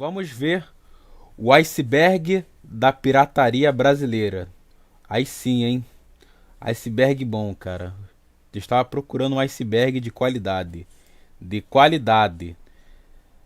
Vamos ver o iceberg da pirataria brasileira. Aí sim, hein? Iceberg bom, cara. Eu estava procurando um iceberg de qualidade. De qualidade.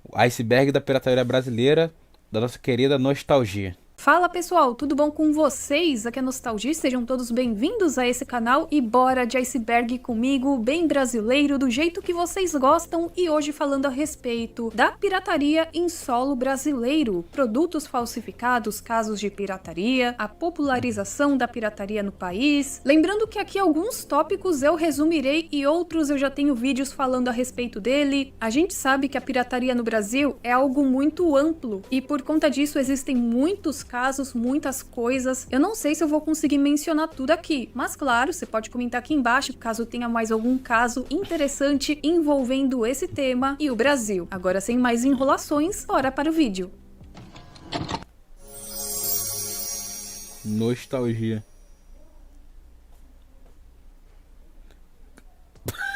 O iceberg da pirataria brasileira, da nossa querida nostalgia. Fala pessoal, tudo bom com vocês? Aqui é Nostalgia, sejam todos bem-vindos a esse canal e bora de iceberg comigo, bem brasileiro, do jeito que vocês gostam, e hoje falando a respeito da pirataria em solo brasileiro, produtos falsificados, casos de pirataria, a popularização da pirataria no país. Lembrando que aqui alguns tópicos eu resumirei e outros eu já tenho vídeos falando a respeito dele. A gente sabe que a pirataria no Brasil é algo muito amplo e por conta disso existem muitos casos, muitas coisas. Eu não sei se eu vou conseguir mencionar tudo aqui, mas claro, você pode comentar aqui embaixo caso tenha mais algum caso interessante envolvendo esse tema e o Brasil. Agora, sem mais enrolações, bora para o vídeo. Nostalgia.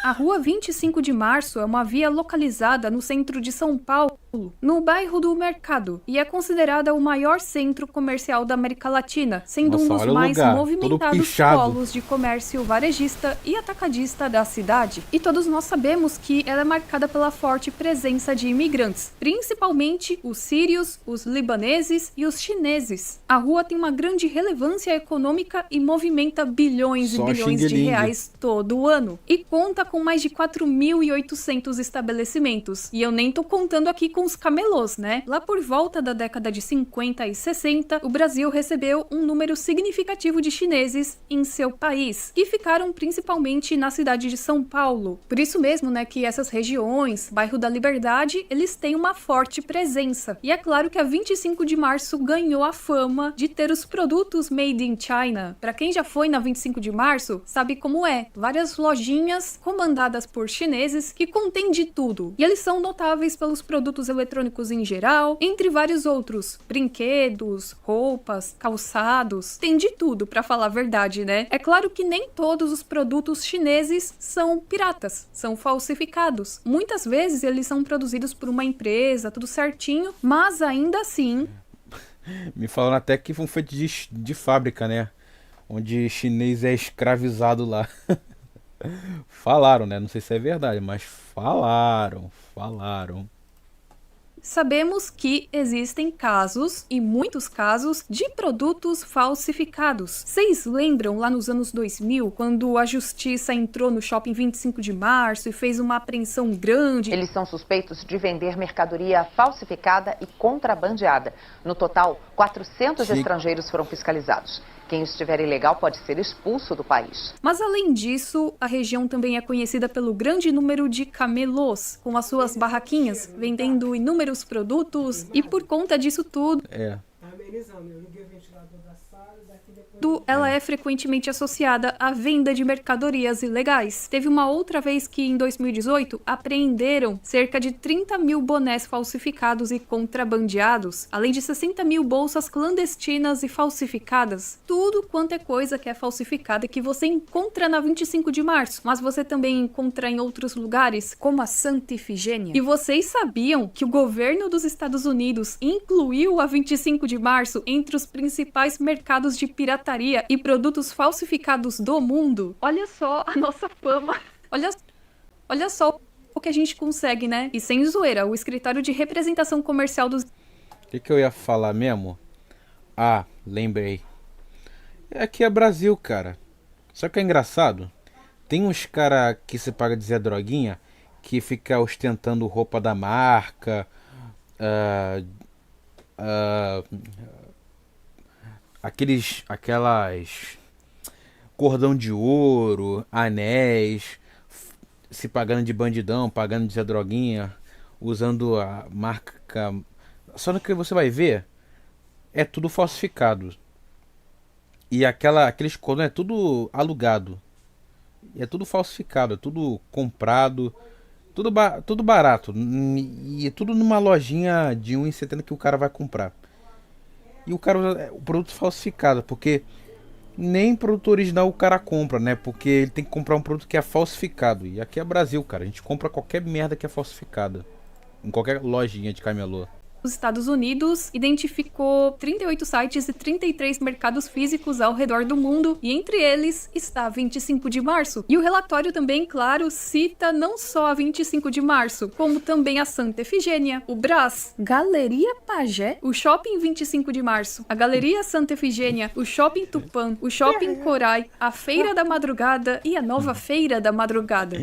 A Rua 25 de Março é uma via localizada no centro de São Paulo, no bairro do Mercado, e é considerada o maior centro comercial da América Latina, sendo um dos mais movimentados polos de comércio varejista e atacadista da cidade. E todos nós sabemos que ela é marcada pela forte presença de imigrantes, principalmente os sírios, os libaneses e os chineses. A rua tem uma grande relevância econômica e movimenta bilhões e bilhões de reais todo ano, e conta com mais de 4.800 estabelecimentos. E eu nem tô contando aqui com os camelôs, né? Lá por volta da década de 50 e 60, o Brasil recebeu um número significativo de chineses em seu país, que ficaram principalmente na cidade de São Paulo. Por isso mesmo, né, que essas regiões, bairro da Liberdade, eles têm uma forte presença. E é claro que a 25 de Março ganhou a fama de ter os produtos made in China. Para quem já foi na 25 de Março, sabe como é. Várias lojinhas comandadas por chineses que contêm de tudo. E eles são notáveis pelos produtos eletrônicos em geral, entre vários outros. Brinquedos, roupas, calçados, tem de tudo, pra falar a verdade, né? É claro que nem todos os produtos chineses são piratas, são falsificados. Muitas vezes eles são produzidos por uma empresa, tudo certinho, mas ainda assim... Me falaram até que foi um feito de fábrica, né? Onde chinês é escravizado lá. Falaram, né? Não sei se é verdade, mas falaram. Sabemos que existem casos, e muitos casos, de produtos falsificados. Vocês lembram lá nos anos 2000, quando a justiça entrou no Shopping 25 de Março e fez uma apreensão grande? Eles são suspeitos de vender mercadoria falsificada e contrabandeada. No total, 400 estrangeiros foram fiscalizados. Quem estiver ilegal pode ser expulso do país. Mas além disso, a região também é conhecida pelo grande número de camelôs, com as suas barraquinhas, vendendo inúmeros produtos, e por conta disso tudo... ela é frequentemente associada à venda de mercadorias ilegais. Teve uma outra vez que, em 2018, apreenderam cerca de 30 mil bonés falsificados e contrabandeados, além de 60 mil bolsas clandestinas e falsificadas. Tudo quanto é coisa que é falsificada que você encontra na 25 de março, mas você também encontra em outros lugares, como a Santa Ifigênia. E vocês sabiam que o governo dos Estados Unidos incluiu a 25 de março entre os principais mercados de pirataria e produtos falsificados do mundo? Olha só a nossa fama. Olha só o que a gente consegue, né? E sem zoeira, o escritório de representação comercial dos... O que eu ia falar mesmo? Ah, lembrei. Aqui é Brasil, cara. Só que é engraçado. Tem uns cara que se paga de Zé Droguinha que fica ostentando roupa da marca, aquelas cordão de ouro, anéis, se pagando de bandidão, pagando de Zé Droguinha, usando a marca. Só que você vai ver, é tudo falsificado. E aqueles cordões é tudo alugado. É tudo falsificado, é tudo comprado, tudo barato. E tudo numa lojinha de R$1,70 que o cara vai comprar. E o produto falsificado, porque nem produto original o cara compra, né? Porque ele tem que comprar um produto que é falsificado. E aqui é Brasil, cara. A gente compra qualquer merda que é falsificada. Em qualquer lojinha de camelô. Os Estados Unidos identificou 38 sites e 33 mercados físicos ao redor do mundo, e entre eles está 25 de março. E o relatório também, claro, cita não só a 25 de março, como também a Santa Efigênia, o Brás, Galeria Pajé, o Shopping 25 de março, a Galeria Santa Efigênia, o Shopping Tupã, o Shopping Corai, a Feira da Madrugada e a Nova Feira da Madrugada.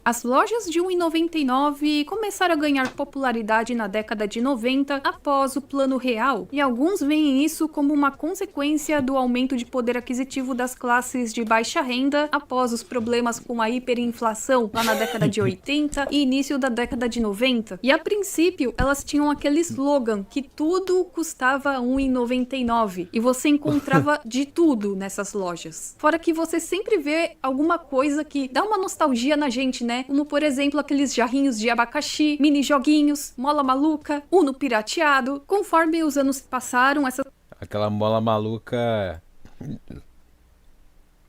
As lojas de R$1,99 começaram a ganhar popularidade na década de 90 após o Plano Real, e alguns veem isso como uma consequência do aumento de poder aquisitivo das classes de baixa renda após os problemas com a hiperinflação lá na década de 80 e início da década de 90. E a princípio, elas tinham aquele slogan que tudo custava R$1,99 e você encontrava de tudo nessas lojas. Fora que você sempre vê alguma coisa que dá uma nostalgia na gente, né? Como, por exemplo, aqueles jarrinhos de abacaxi, mini joguinhos, mola maluca, Uno pirateado. Conforme os anos passaram, essa... Aquela mola maluca...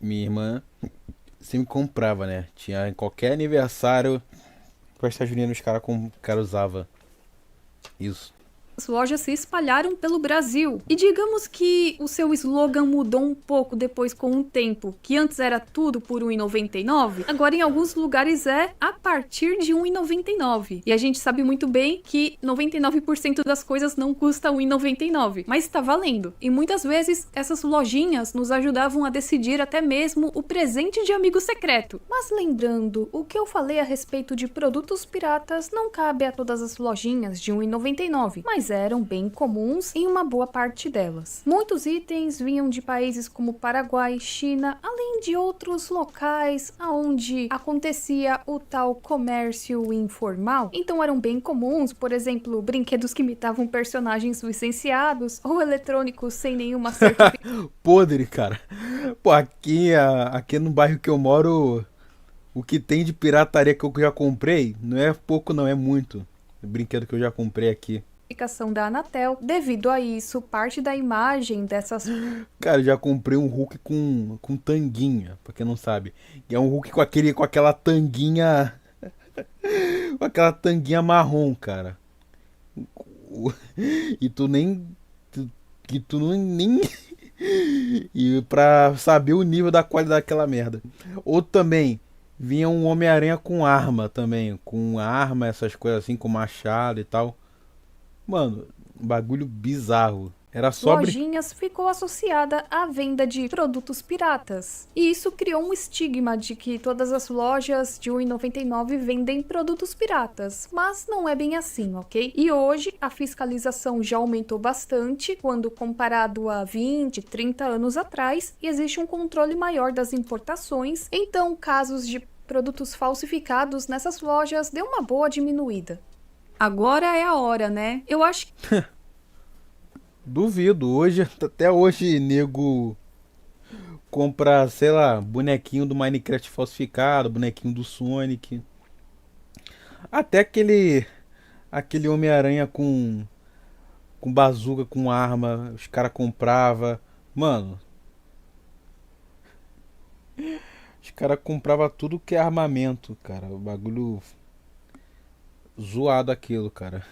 Minha irmã sempre comprava, né? Tinha em qualquer aniversário, festa junina, os caras usavam isso. As lojas se espalharam pelo Brasil. E digamos que o seu slogan mudou um pouco depois com o tempo, que antes era tudo por R$1,99, agora em alguns lugares é a partir de R$1,99. E a gente sabe muito bem que 99% das coisas não custa R$1,99, mas tá valendo. E muitas vezes essas lojinhas nos ajudavam a decidir até mesmo o presente de amigo secreto. Mas lembrando, o que eu falei a respeito de produtos piratas não cabe a todas as lojinhas de R$1,99, mas eram bem comuns em uma boa parte delas. Muitos itens vinham de países como Paraguai, China, além de outros locais onde acontecia o tal comércio informal. Então eram bem comuns, por exemplo, brinquedos que imitavam personagens licenciados ou eletrônicos sem nenhuma certificação. Podre, cara. Pô, aqui no bairro que eu moro, o que tem de pirataria que eu já comprei, não é pouco, não, é muito. O brinquedo que eu já comprei aqui. Da Anatel. Devido a isso, parte da imagem dessas... Cara, eu já comprei um Hulk com tanguinha, pra quem não sabe. E é um Hulk com aquela tanguinha... com aquela tanguinha marrom, cara. E tu nem... E pra saber o nível da qualidade daquela merda. Outro também, vinha um Homem-Aranha com arma também. Com arma, essas coisas assim, com machado e tal. Mano, um bagulho bizarro. Era só lojinhas ficou associada à venda de produtos piratas. E isso criou um estigma de que todas as lojas de R$1,99 vendem produtos piratas. Mas não é bem assim, ok? E hoje a fiscalização já aumentou bastante quando comparado a 20, 30 anos atrás, e existe um controle maior das importações. Então, casos de produtos falsificados nessas lojas deu uma boa diminuída. Agora é a hora, né? Eu acho que... Duvido. Até hoje, nego compra, sei lá, bonequinho do Minecraft falsificado, bonequinho do Sonic. Até aquele Homem-Aranha com bazuca, com arma, os caras compravam. Mano, os caras compravam tudo que é armamento, cara. O bagulho... zoado aquilo, cara.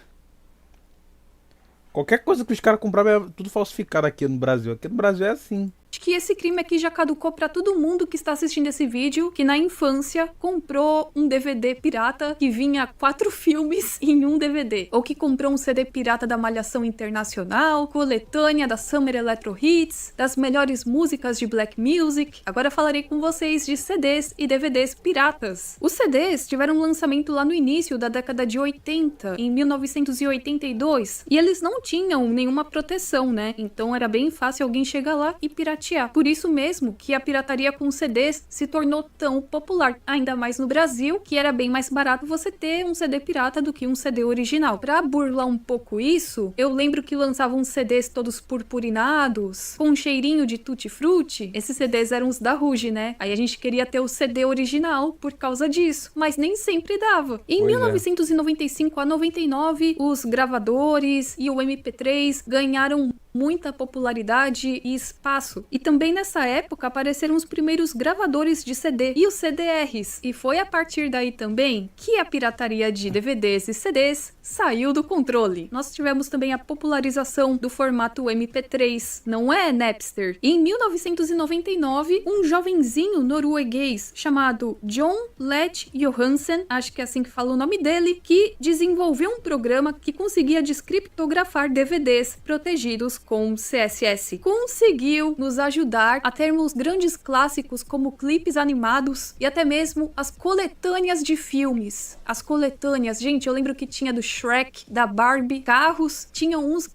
Qualquer coisa que os caras compravam é tudo falsificado aqui no Brasil. Aqui no Brasil é assim. Acho que esse crime aqui já caducou pra todo mundo que está assistindo esse vídeo, que na infância comprou um DVD pirata que vinha 4 filmes em um DVD. Ou que comprou um CD pirata da Malhação Internacional, coletânea da Summer Electro Hits, das melhores músicas de Black Music. Agora falarei com vocês de CDs e DVDs piratas. Os CDs tiveram um lançamento lá no início da década de 80, em 1982, e eles não tinham nenhuma proteção, né? Então era bem fácil alguém chegar lá e piratear. Por isso mesmo que a pirataria com CDs se tornou tão popular, ainda mais no Brasil, que era bem mais barato você ter um CD pirata do que um CD original. Pra burlar um pouco isso, eu lembro que lançavam CDs todos purpurinados, com um cheirinho de tutti-frutti. Esses CDs eram os da Ruge, né? Aí a gente queria ter o CD original por causa disso, mas nem sempre dava. Em 1995 a 99, os gravadores e o MP3 ganharam muita popularidade e espaço. E também nessa época apareceram os primeiros gravadores de CD e os CDRs. E foi a partir daí também que a pirataria de DVDs e CDs saiu do controle. Nós tivemos também a popularização do formato MP3, não é, Napster? E em 1999, um jovenzinho norueguês chamado John Leth Johansen, acho que é assim que fala o nome dele, que desenvolveu um programa que conseguia descriptografar DVDs protegidos com CSS. Conseguiu nos ajudar a termos grandes clássicos como clipes animados e até mesmo as coletâneas de filmes. As coletâneas, gente, eu lembro que tinha do Shrek, da Barbie, carros, tinha uns...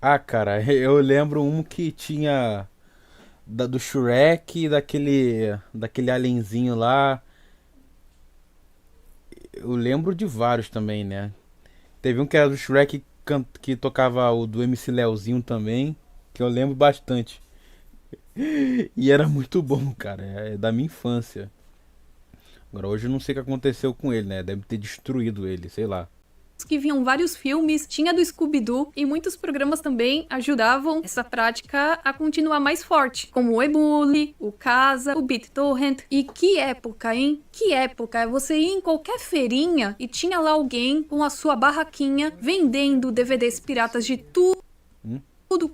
Ah, cara, eu lembro um que tinha do Shrek e daquele alienzinho lá. Eu lembro de vários também, né? Teve um que era do Shrek que tocava o do MC Leozinho também, que eu lembro bastante. E era muito bom, cara. É da minha infância. Agora hoje eu não sei o que aconteceu com ele, né? Deve ter destruído ele, sei lá. Que vinham vários filmes, tinha do Scooby-Doo e muitos programas também ajudavam essa prática a continuar mais forte, como o Emule, o Casa, o BitTorrent. E que época, hein? Que época! Você ia em qualquer feirinha e tinha lá alguém com a sua barraquinha vendendo DVDs piratas de tudo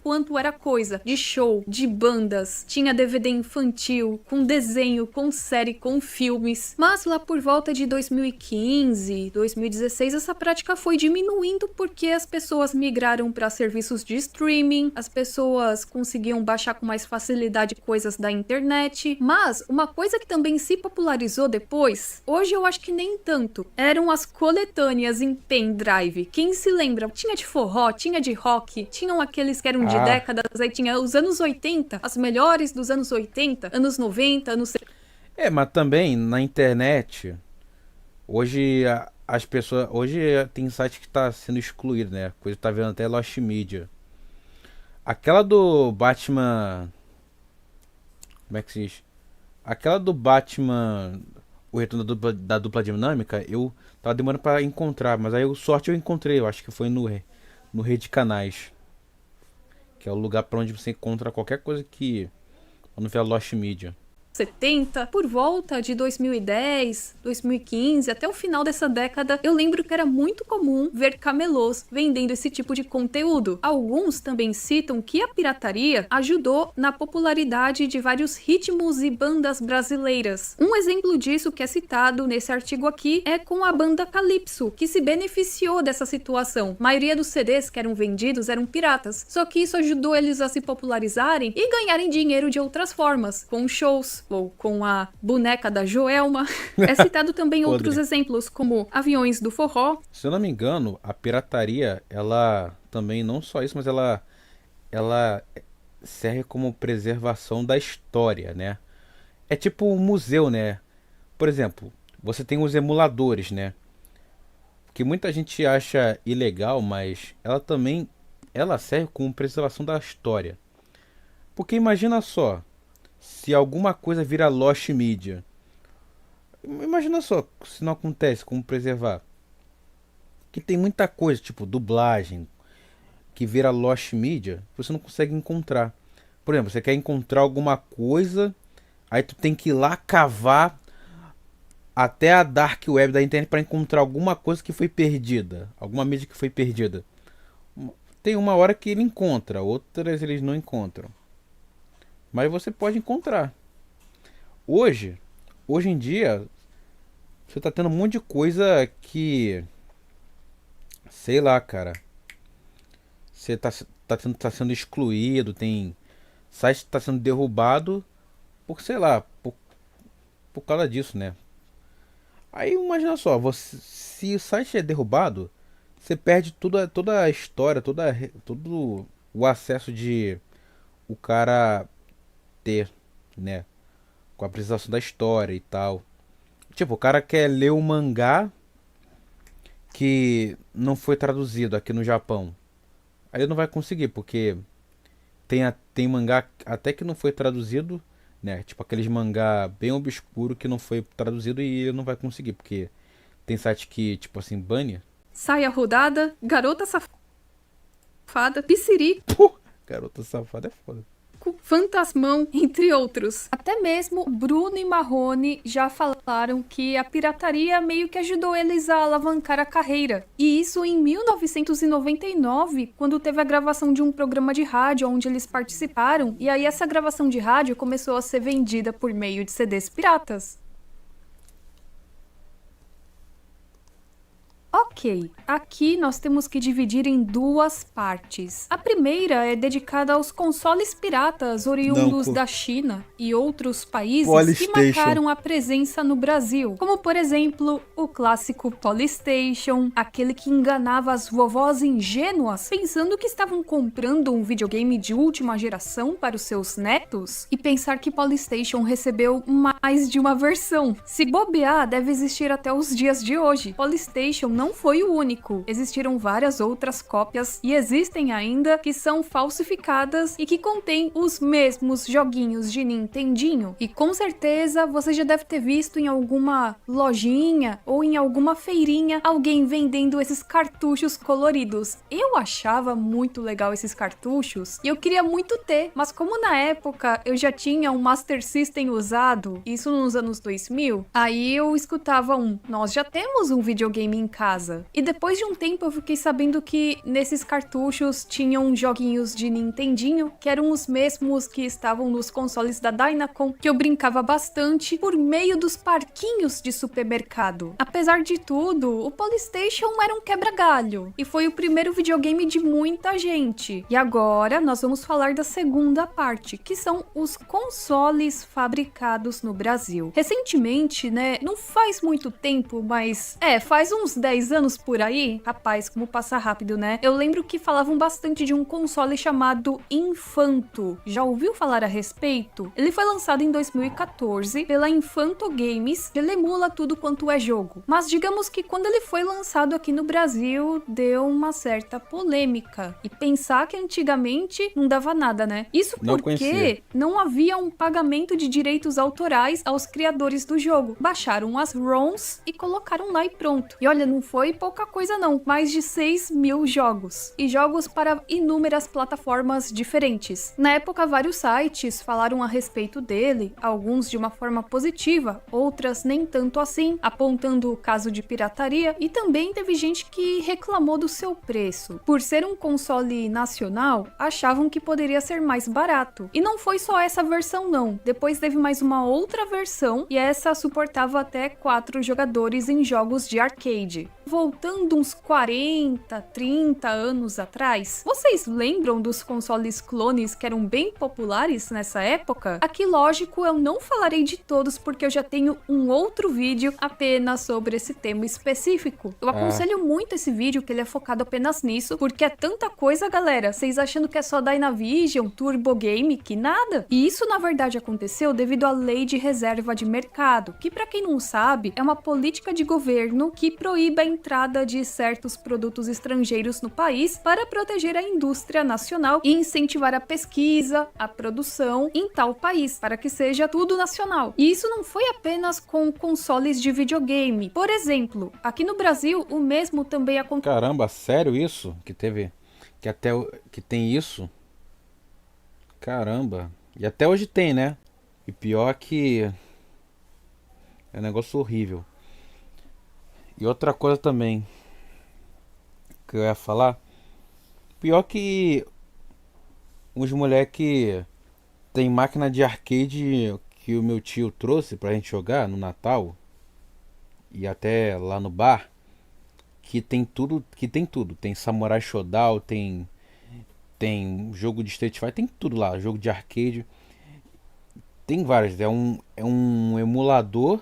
quanto era coisa, de show, de bandas, tinha DVD infantil, com desenho, com série, com filmes. Mas lá por volta de 2015, 2016, essa prática foi diminuindo porque as pessoas migraram para serviços de streaming, as pessoas conseguiam baixar com mais facilidade coisas da internet. Mas uma coisa que também se popularizou depois, hoje eu acho que nem tanto, eram as coletâneas em pendrive. Quem se lembra? Tinha de forró, tinha de rock, tinham aqueles que eram de décadas, aí tinha os anos 80, as melhores dos anos 80, anos 90, anos... Mas também na internet, hoje as pessoas... Hoje tem site que tá sendo excluído, né? Coisa que tá vendo até Lost Media. Aquela do Batman... Como é que se diz? Aquela do Batman... O retorno da dupla dinâmica, eu tava demorando pra encontrar, mas aí sorte eu encontrei, eu acho que foi no Rede Canais. Que é o lugar para onde você encontra qualquer coisa que não tiver Lost Media. 70, por volta de 2010, 2015, até o final dessa década, eu lembro que era muito comum ver camelôs vendendo esse tipo de conteúdo. Alguns também citam que a pirataria ajudou na popularidade de vários ritmos e bandas brasileiras. Um exemplo disso que é citado nesse artigo aqui é com a banda Calypso, que se beneficiou dessa situação. A maioria dos CDs que eram vendidos eram piratas, só que isso ajudou eles a se popularizarem e ganharem dinheiro de outras formas, com shows, ou com a boneca da Joelma. É citado também outros exemplos, como aviões do forró. Se eu não me engano, a pirataria, ela também, não só isso, mas ela serve como preservação da história, né? É tipo um museu, né? Por exemplo, você tem os emuladores, né? Que muita gente acha ilegal, mas ela serve como preservação da história. Porque imagina só, se alguma coisa vira Lost Media. Imagina só se não acontece, como preservar. Que tem muita coisa, tipo dublagem, que vira Lost Media, você não consegue encontrar. Por exemplo, você quer encontrar alguma coisa, aí tu tem que ir lá cavar até a Dark Web da internet para encontrar alguma coisa que foi perdida. Alguma mídia que foi perdida. Tem uma hora que ele encontra, outras eles não encontram. Mas você pode encontrar. Hoje em dia, você tá tendo um monte de coisa que... Sei lá, cara. Você tá sendo excluído, tem site que tá sendo derrubado por, sei lá, por causa disso, né? Aí imagina só, se o site é derrubado, você perde toda a história, todo o acesso de o cara ter, né? Com a apresentação da história e tal. Tipo, o cara quer ler um mangá que não foi traduzido aqui no Japão. Aí ele não vai conseguir, porque tem mangá até que não foi traduzido, né? Tipo aqueles mangá bem obscuro que não foi traduzido e ele não vai conseguir, porque tem site que, tipo assim, bane. Saia rodada, garota safada, pisciri. Pô, Garota safada é foda. Fantasmão, entre outros. Até mesmo Bruno e Marrone já falaram que a pirataria meio que ajudou eles a alavancar a carreira. E isso em 1999, quando teve a gravação de um programa de rádio onde eles participaram, e aí essa gravação de rádio começou a ser vendida por meio de CDs piratas. Ok, aqui nós temos que dividir em duas partes. A primeira é dedicada aos consoles piratas oriundos da China e outros países que marcaram a presença no Brasil, como por exemplo o clássico Polystation, aquele que enganava as vovós ingênuas pensando que estavam comprando um videogame de última geração para os seus netos, e pensar que Polystation recebeu mais de uma versão. Se bobear, deve existir até os dias de hoje. Polystation não foi o único. Existiram várias outras cópias e existem ainda que são falsificadas e que contêm os mesmos joguinhos de Nintendinho. E com certeza você já deve ter visto em alguma lojinha ou em alguma feirinha alguém vendendo esses cartuchos coloridos. Eu achava muito legal esses cartuchos e eu queria muito ter, mas como na época eu já tinha um Master System usado, isso nos anos 2000, aí eu escutava nós já temos um videogame em casa. E depois de um tempo eu fiquei sabendo que nesses cartuchos tinham joguinhos de Nintendinho, que eram os mesmos que estavam nos consoles da Dynacon, que eu brincava bastante por meio dos parquinhos de supermercado. Apesar de tudo, o Polystation era um quebra-galho, e foi o primeiro videogame de muita gente. E agora nós vamos falar da segunda parte, que são os consoles fabricados no Brasil. Recentemente, né, não faz muito tempo, mas faz uns 10 anos por aí, rapaz, como passa rápido, né? Eu lembro que falavam bastante de um console chamado Infanto. Já ouviu falar a respeito? Ele foi lançado em 2014 pela Infanto Games, ele emula tudo quanto é jogo. Mas digamos que quando ele foi lançado aqui no Brasil, deu uma certa polêmica. E pensar que antigamente não dava nada, né? Isso porque não havia um pagamento de direitos autorais aos criadores do jogo. Baixaram as ROMs e colocaram lá e pronto. E olha, não foi pouca coisa não, mais de 6.000 jogos, e jogos para inúmeras plataformas diferentes. Na época, vários sites falaram a respeito dele, alguns de uma forma positiva, outras nem tanto assim, apontando o caso de pirataria, e também teve gente que reclamou do seu preço. Por ser um console nacional, achavam que poderia ser mais barato. E não foi só essa versão não, depois teve mais uma outra versão, e essa suportava até 4 jogadores em jogos de arcade. Voltando uns 40, 30 anos atrás, vocês lembram dos consoles clones que eram bem populares nessa época? Aqui, lógico, eu não falarei de todos porque eu já tenho um outro vídeo apenas sobre esse tema específico. Eu aconselho muito esse vídeo, que ele é focado apenas nisso, porque é tanta coisa, galera. Vocês achando que é só Dynavision, Turbo Game, que nada? E isso, na verdade, aconteceu devido à Lei de Reserva de Mercado, que, pra quem não sabe, é uma política de governo que proíbe a entrada de certos produtos estrangeiros no país para proteger a indústria nacional e incentivar a pesquisa, a produção em tal país, para que seja tudo nacional. E isso não foi apenas com consoles de videogame. Por exemplo, aqui no Brasil, o mesmo também aconteceu. Caramba, sério isso? Que tem isso? Caramba. E até hoje tem, né? E pior que é um negócio horrível. E outra coisa também que eu ia falar, pior que uns moleque tem máquina de arcade que o meu tio trouxe pra gente jogar no Natal e até lá no bar, que tem tudo, tem Samurai Shodown, tem jogo de Street Fighter, tem tudo lá, jogo de arcade, tem vários, é um emulador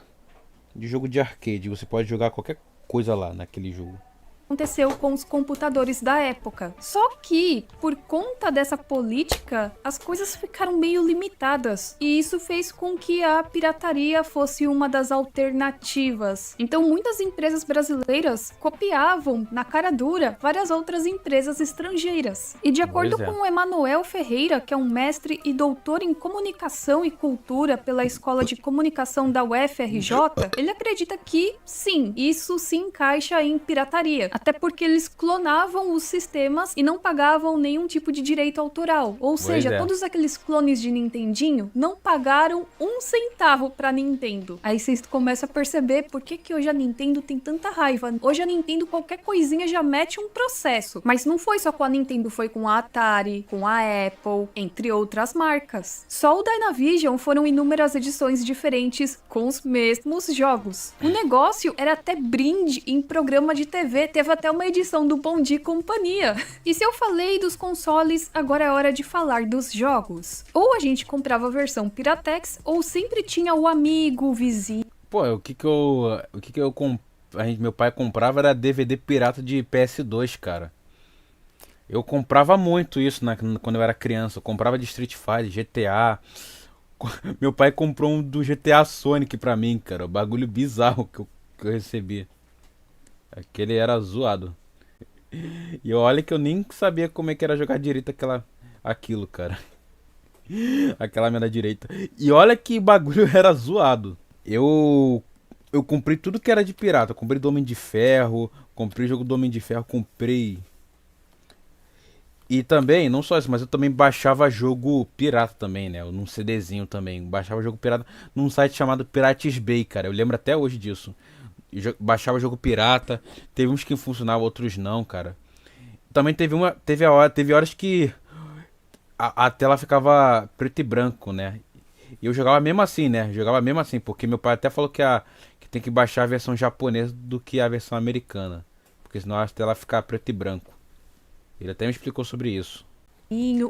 de jogo de arcade, você pode jogar qualquer coisa lá naquele jogo. Aconteceu com os computadores da época. Só que, por conta dessa política, as coisas ficaram meio limitadas. E isso fez com que a pirataria fosse uma das alternativas. Então, muitas empresas brasileiras copiavam, na cara dura, várias outras empresas estrangeiras. E de acordo com o Emanuel Ferreira, que é um mestre e doutor em comunicação e cultura pela Escola de Comunicação da UFRJ, ele acredita que, sim, isso se encaixa em pirataria. Até porque eles clonavam os sistemas e não pagavam nenhum tipo de direito autoral. Ou seja, todos aqueles clones de Nintendinho não pagaram um centavo pra Nintendo. Aí vocês começam a perceber por que hoje a Nintendo tem tanta raiva. Hoje a Nintendo, qualquer coisinha já mete um processo. Mas não foi só com a Nintendo, foi com a Atari, com a Apple, entre outras marcas. Só o Dynavision foram inúmeras edições diferentes com os mesmos jogos. O negócio era até brinde em programa de TV, teve até uma edição do Bom Dia e Companhia. E se eu falei dos consoles, agora é hora de falar dos jogos. Ou a gente comprava a versão Piratex, ou sempre tinha o amigo, o vizinho. Pô, meu pai comprava era DVD pirata de PS2, cara. Eu comprava muito isso quando eu era criança. Eu comprava de Street Fighter, GTA. Meu pai comprou um do GTA Sonic pra mim, cara. O bagulho bizarro que eu recebi. Aquele era zoado. E olha que eu nem sabia como é que era jogar direito aquilo, cara. Aquela merda direita. E olha que bagulho era zoado. Eu comprei tudo que era de pirata. Eu comprei do Homem de Ferro. Comprei o jogo do Homem de Ferro. Comprei. E também, não só isso, mas eu também baixava jogo pirata também, né? Num CDzinho também. Baixava jogo pirata num site chamado Pirates Bay, cara. Eu lembro até hoje disso. Baixava jogo pirata. Teve uns que funcionavam, outros não, cara. Também teve horas que a tela ficava preto e branco, né? E eu jogava mesmo assim, né? Jogava mesmo assim, porque meu pai até falou que tem que baixar a versão japonesa do que a versão americana. Porque senão a tela fica preto e branco. Ele até me explicou sobre isso.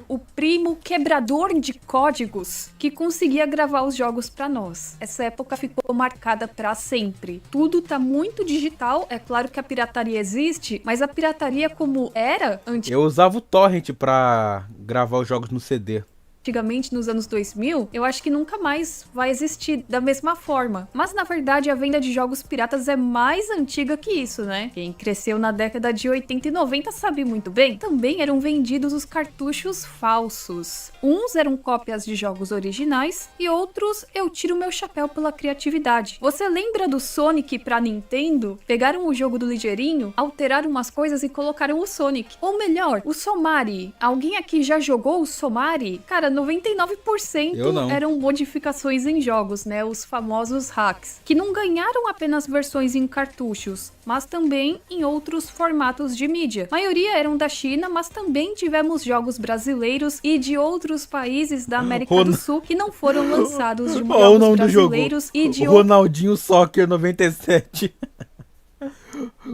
O primo quebrador de códigos que conseguia gravar os jogos pra nós. Essa época ficou marcada pra sempre. Tudo tá muito digital. É claro que a pirataria existe, mas a pirataria como era Eu usava o torrent pra gravar os jogos no CD. Antigamente, nos anos 2000, eu acho que nunca mais vai existir da mesma forma. Mas, na verdade, a venda de jogos piratas é mais antiga que isso, né? Quem cresceu na década de 80 e 90 sabe muito bem. Também eram vendidos os cartuchos falsos. Uns eram cópias de jogos originais e outros eu tiro meu chapéu pela criatividade. Você lembra do Sonic pra Nintendo? Pegaram o jogo do Ligeirinho, alteraram umas coisas e colocaram o Sonic. Ou melhor, o Somari. Alguém aqui já jogou o Somari? Cara, 99% eram modificações em jogos, né? Os famosos hacks, que não ganharam apenas versões em cartuchos, mas também em outros formatos de mídia. A maioria eram da China, mas também tivemos jogos brasileiros e de outros países da América do Sul que não foram lançados de jogos brasileiros e de Ronaldinho Soccer 97.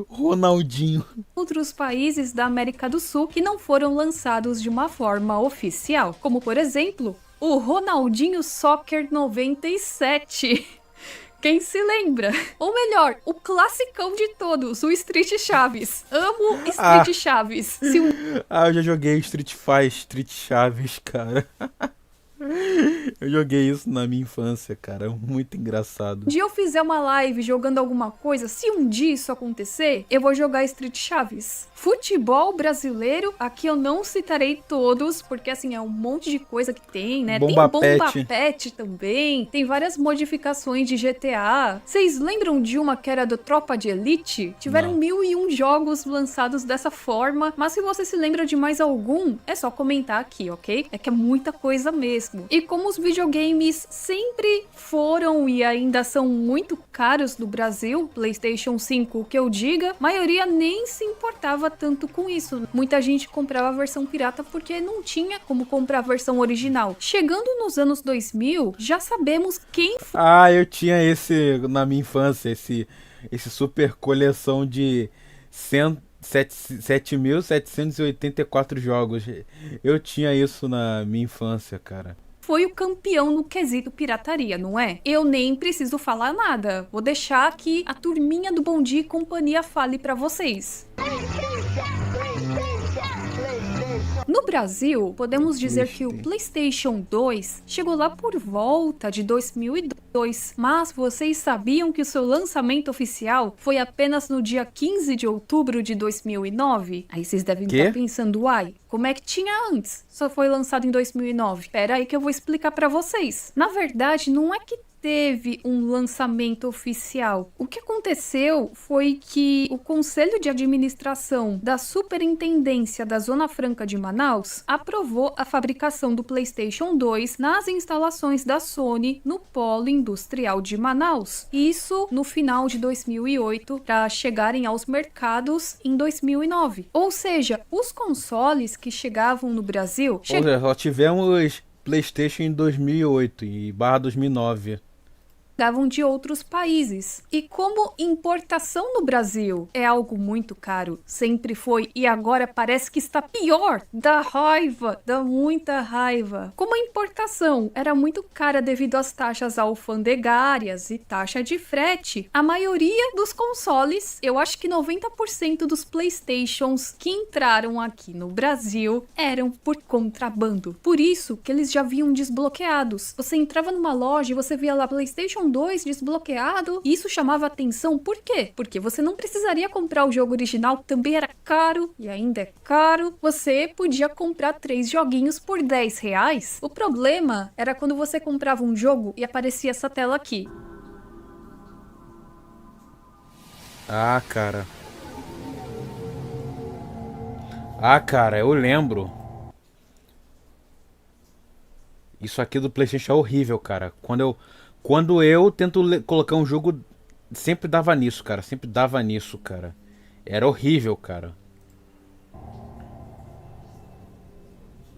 Ronaldinho. Outros países da América do Sul que não foram lançados de uma forma oficial, como por exemplo, o Ronaldinho Soccer 97. Quem se lembra? Ou melhor, o classicão de todos, o Street Chaves. Amo Street Chaves. Eu já joguei Street Chaves, cara. Eu joguei isso na minha infância, cara. Muito engraçado. Um dia eu fizer uma live jogando alguma coisa, se um dia isso acontecer, eu vou jogar Street Chaves. Futebol brasileiro, aqui eu não citarei todos, porque assim, é um monte de coisa que tem, né? Tem Bomba Pet também, tem várias modificações de GTA. Vocês lembram de uma que era do Tropa de Elite? Tiveram 1001 jogos lançados dessa forma, mas se você se lembra de mais algum, é só comentar aqui, ok? É que é muita coisa mesmo. E como os videogames sempre foram e ainda são muito caros no Brasil, PlayStation 5, o que eu diga, a maioria nem se importava tanto com isso. Muita gente comprava a versão pirata porque não tinha como comprar a versão original. Chegando nos anos 2000, já sabemos quem... eu tinha esse na minha infância, esse super coleção de 7.784 jogos. Eu tinha isso na minha infância, cara. Foi o campeão no quesito pirataria, não é? Eu nem preciso falar nada. Vou deixar que a turminha do Bom Dia e Companhia fale pra vocês. No Brasil, podemos dizer que o PlayStation 2 chegou lá por volta de 2002, mas vocês sabiam que o seu lançamento oficial foi apenas no dia 15 de outubro de 2009? Aí vocês devem estar pensando, uai, como é que tinha antes? Só foi lançado em 2009. Pera aí que eu vou explicar pra vocês. Na verdade, não é que teve um lançamento oficial. O que aconteceu foi que o Conselho de Administração da Superintendência da Zona Franca de Manaus aprovou a fabricação do PlayStation 2 nas instalações da Sony no Polo Industrial de Manaus. Isso no final de 2008 para chegarem aos mercados em 2009. Ou seja, os consoles que chegavam no Brasil... Ou seja, só tivemos PlayStation em 2008 e barra 2009. Chegavam de outros países. E como importação no Brasil é algo muito caro, sempre foi e agora parece que está pior, dá raiva, dá muita raiva. Como a importação era muito cara devido às taxas alfandegárias e taxa de frete, a maioria dos consoles, eu acho que 90% dos PlayStations que entraram aqui no Brasil eram por contrabando. Por isso que eles já vinham desbloqueados. Você entrava numa loja e você via lá PlayStation 2 desbloqueado, e isso chamava atenção. Por quê? Porque você não precisaria comprar o jogo original, que também era caro, e ainda é caro. Você podia comprar 3 joguinhos por R$10. O problema era quando você comprava um jogo e aparecia essa tela aqui. Ah, cara, eu lembro. Isso aqui do PlayStation é horrível, cara. Quando eu tento colocar um jogo, sempre dava nisso, cara. Era horrível, cara.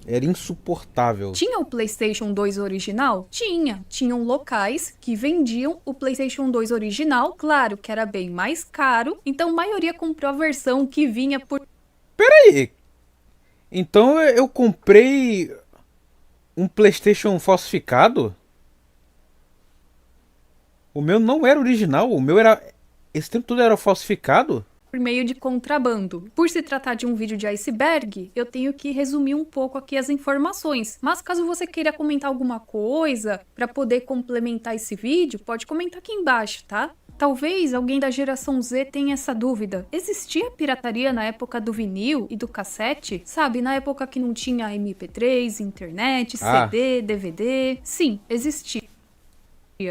Era insuportável. Tinha o PlayStation 2 original? Tinha. Tinham locais que vendiam o PlayStation 2 original. Claro que era bem mais caro. Então a maioria comprou a versão que vinha por... Peraí. Então eu comprei um PlayStation falsificado? O meu não era original, o meu era... Esse tempo todo era falsificado? Por meio de contrabando. Por se tratar de um vídeo de iceberg, eu tenho que resumir um pouco aqui as informações. Mas caso você queira comentar alguma coisa para poder complementar esse vídeo, pode comentar aqui embaixo, tá? Talvez alguém da geração Z tenha essa dúvida. Existia pirataria na época do vinil e do cassete? Sabe, na época que não tinha MP3, internet, CD, DVD? Sim, existia.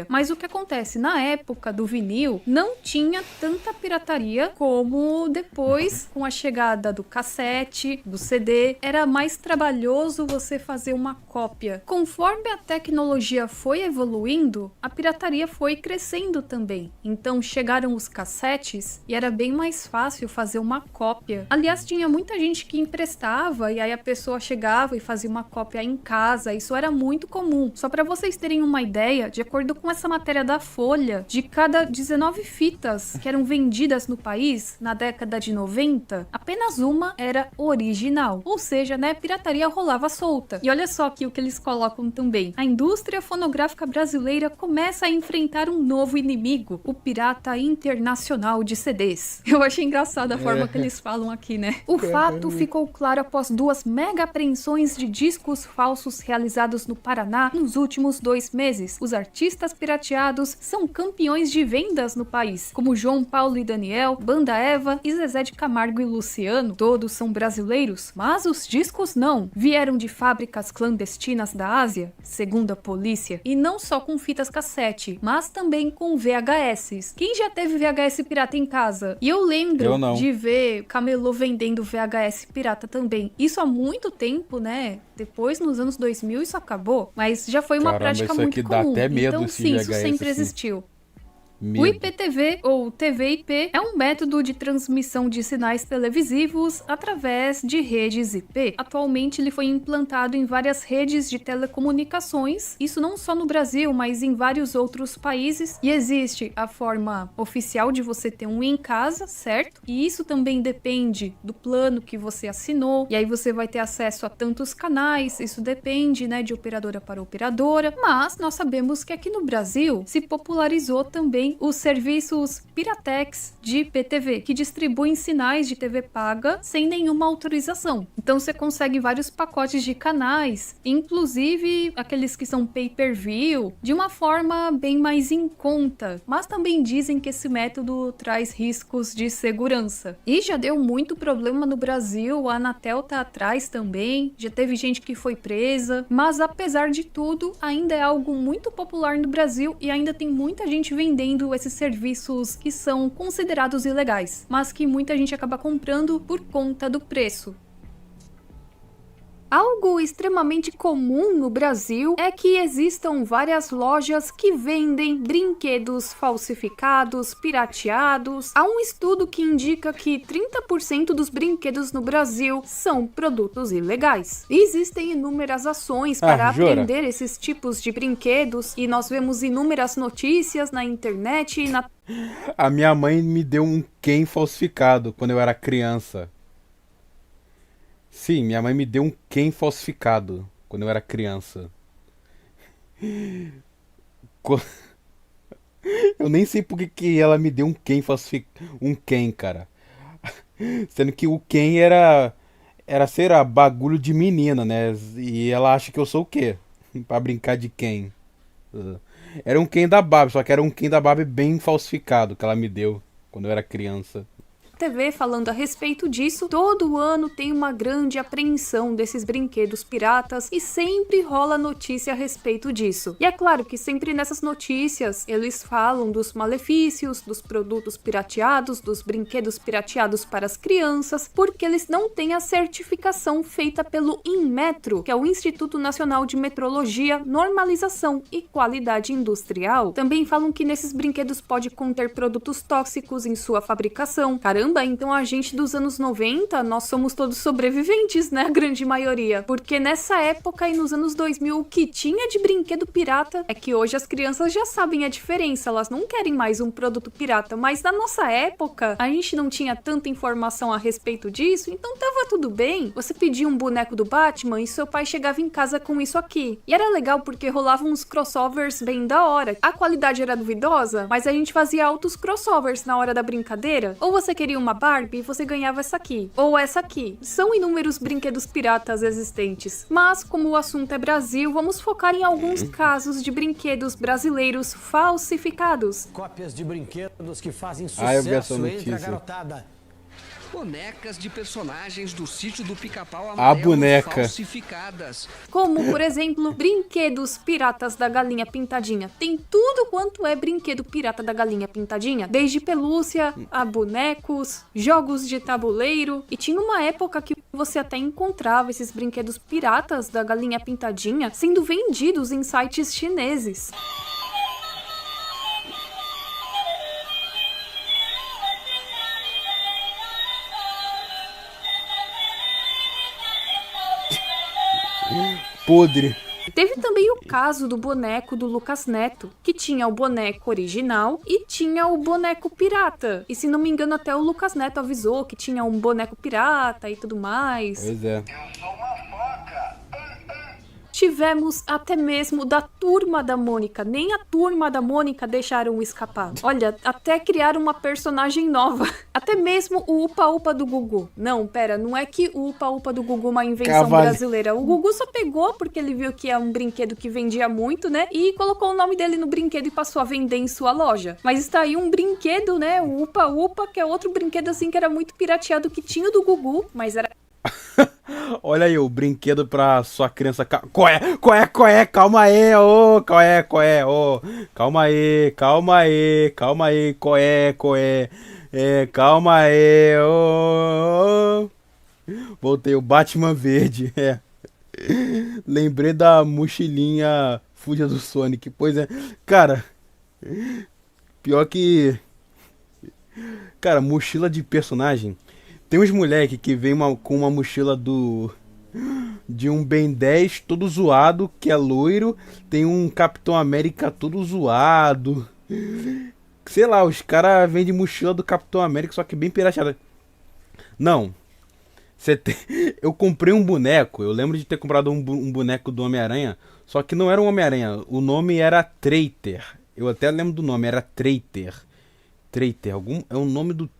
Mas o que acontece? Na época do vinil, não tinha tanta pirataria como depois, com a chegada do cassete, do CD. Era mais trabalhoso você fazer uma cópia. Conforme a tecnologia foi evoluindo, a pirataria foi crescendo também. Então chegaram os cassetes e era bem mais fácil fazer uma cópia. Aliás, tinha muita gente que emprestava e aí a pessoa chegava e fazia uma cópia em casa. Isso era muito comum. Só para vocês terem uma ideia, de acordo com essa matéria da Folha, de cada 19 fitas que eram vendidas no país na década de 90, apenas uma era original. Ou seja, né, pirataria rolava solta. E olha só aqui o que eles colocam também. A indústria fonográfica brasileira começa a enfrentar um novo inimigo, o pirata internacional de CDs. Eu achei engraçada a forma que eles falam aqui, né? O fato ficou claro após 2 mega apreensões de discos falsos realizados no Paraná nos últimos 2 meses. Os artistas pirateados são campeões de vendas no país, como João Paulo e Daniel, Banda Eva e Zezé de Camargo e Luciano. Todos são brasileiros, mas os discos não. Vieram de fábricas clandestinas da Ásia, segundo a polícia, e não só com fitas cassete, mas também com VHS. Quem já teve VHS pirata em casa? E eu lembro de ver camelô vendendo VHS pirata também. Isso há muito tempo, né? Depois, nos anos 2000, isso acabou, mas já foi uma prática muito comum. Dá até medo, então, sim, isso sempre existiu. O IPTV, ou TV-IP, é um método de transmissão de sinais televisivos através de redes IP. Atualmente, ele foi implantado em várias redes de telecomunicações, isso não só no Brasil, mas em vários outros países. E existe a forma oficial de você ter um em casa, certo? E isso também depende do plano que você assinou, e aí você vai ter acesso a tantos canais, isso depende, né, de operadora para operadora. Mas nós sabemos que aqui no Brasil se popularizou também também os serviços Piratex de PTV, que distribuem sinais de TV paga sem nenhuma autorização. Então você consegue vários pacotes de canais, inclusive aqueles que são pay-per-view, de uma forma bem mais em conta. Mas também dizem que esse método traz riscos de segurança. E já deu muito problema no Brasil, a Anatel tá atrás também, já teve gente que foi presa, mas apesar de tudo, ainda é algo muito popular no Brasil e ainda tem muita gente vendendo esses serviços que são considerados ilegais, mas que muita gente acaba comprando por conta do preço. Algo extremamente comum no Brasil é que existam várias lojas que vendem brinquedos falsificados, pirateados. Há um estudo que indica que 30% dos brinquedos no Brasil são produtos ilegais. Existem inúmeras ações para aprender esses tipos de brinquedos e nós vemos inúmeras notícias na internet e na... A minha mãe me deu um Ken falsificado quando eu era criança. Sim, minha mãe me deu um Ken falsificado quando eu era criança. Eu nem sei por que ela me deu um Ken falsificado. Um Ken, cara. Sendo que o Ken era, sei lá, bagulho de menina, né? E ela acha que eu sou o quê? Pra brincar de Ken. Era um Ken da Barbie, só que era um Ken da Barbie bem falsificado que ela me deu quando eu era criança. TV falando a respeito disso, todo ano tem uma grande apreensão desses brinquedos piratas e sempre rola notícia a respeito disso. E é claro que sempre nessas notícias eles falam dos malefícios, dos produtos pirateados, dos brinquedos pirateados para as crianças, porque eles não têm a certificação feita pelo Inmetro, que é o Instituto Nacional de Metrologia, Normalização e Qualidade Industrial. Também falam que nesses brinquedos pode conter produtos tóxicos em sua fabricação. Caramba, então a gente dos anos 90, nós somos todos sobreviventes, né? A grande maioria. Porque nessa época e nos anos 2000, o que tinha de brinquedo pirata é que hoje as crianças já sabem a diferença, elas não querem mais um produto pirata. Mas na nossa época, a gente não tinha tanta informação a respeito disso, então tava tudo bem. Você pedia um boneco do Batman e seu pai chegava em casa com isso aqui. E era legal porque rolavam uns crossovers bem da hora. A qualidade era duvidosa, mas a gente fazia altos crossovers na hora da brincadeira. Ou você queria uma Barbie e você ganhava essa aqui, ou essa aqui. São inúmeros brinquedos piratas existentes. Mas, como o assunto é Brasil, vamos focar em alguns casos de brinquedos brasileiros falsificados. Cópias de brinquedos que fazem sucesso entre a garotada. Bonecas de personagens do Sítio do Pica-Pau Amarelo falsificadas. Como, por exemplo, brinquedos piratas da Galinha Pintadinha. Tem tudo quanto é brinquedo pirata da Galinha Pintadinha. Desde pelúcia, a bonecos, jogos de tabuleiro. E tinha uma época que você até encontrava esses brinquedos piratas da Galinha Pintadinha sendo vendidos em sites chineses. Podre. Teve também o caso do boneco do Lucas Neto, que tinha o boneco original e tinha o boneco pirata. E se não me engano, até o Lucas Neto avisou que tinha um boneco pirata e tudo mais. Pois é. Eu sou uma foca. Tivemos até mesmo da Turma da Mônica. Nem a Turma da Mônica deixaram escapar. Olha, até criaram uma personagem nova. Até mesmo o Upa Upa do Gugu. Não, pera, não é que o Upa Upa do Gugu é uma invenção brasileira. O Gugu só pegou porque ele viu que é um brinquedo que vendia muito, né? E colocou o nome dele no brinquedo e passou a vender em sua loja. Mas está aí um brinquedo, né? O Upa Upa, que é outro brinquedo assim que era muito pirateado, que tinha o do Gugu, mas era... Olha aí o brinquedo pra sua criança. Qual é? Calma aí, ô, qual é, ô. Calma aí, qual é. Calma aí, ô. Voltei, o Batman verde, Lembrei da mochilinha fuja do Sonic. Pois é, cara, pior que... Cara, mochila de personagem... Tem uns moleque que vem com uma mochila de um Ben 10 todo zoado, que é loiro. Tem um Capitão América todo zoado. Sei lá, os caras vendem mochila do Capitão América, só que bem pirateada. Não. Eu comprei um boneco. Eu lembro de ter comprado um boneco do Homem-Aranha. Só que não era um Homem-Aranha. O nome era Traitor. Eu até lembro do nome, era Traitor. É o nome do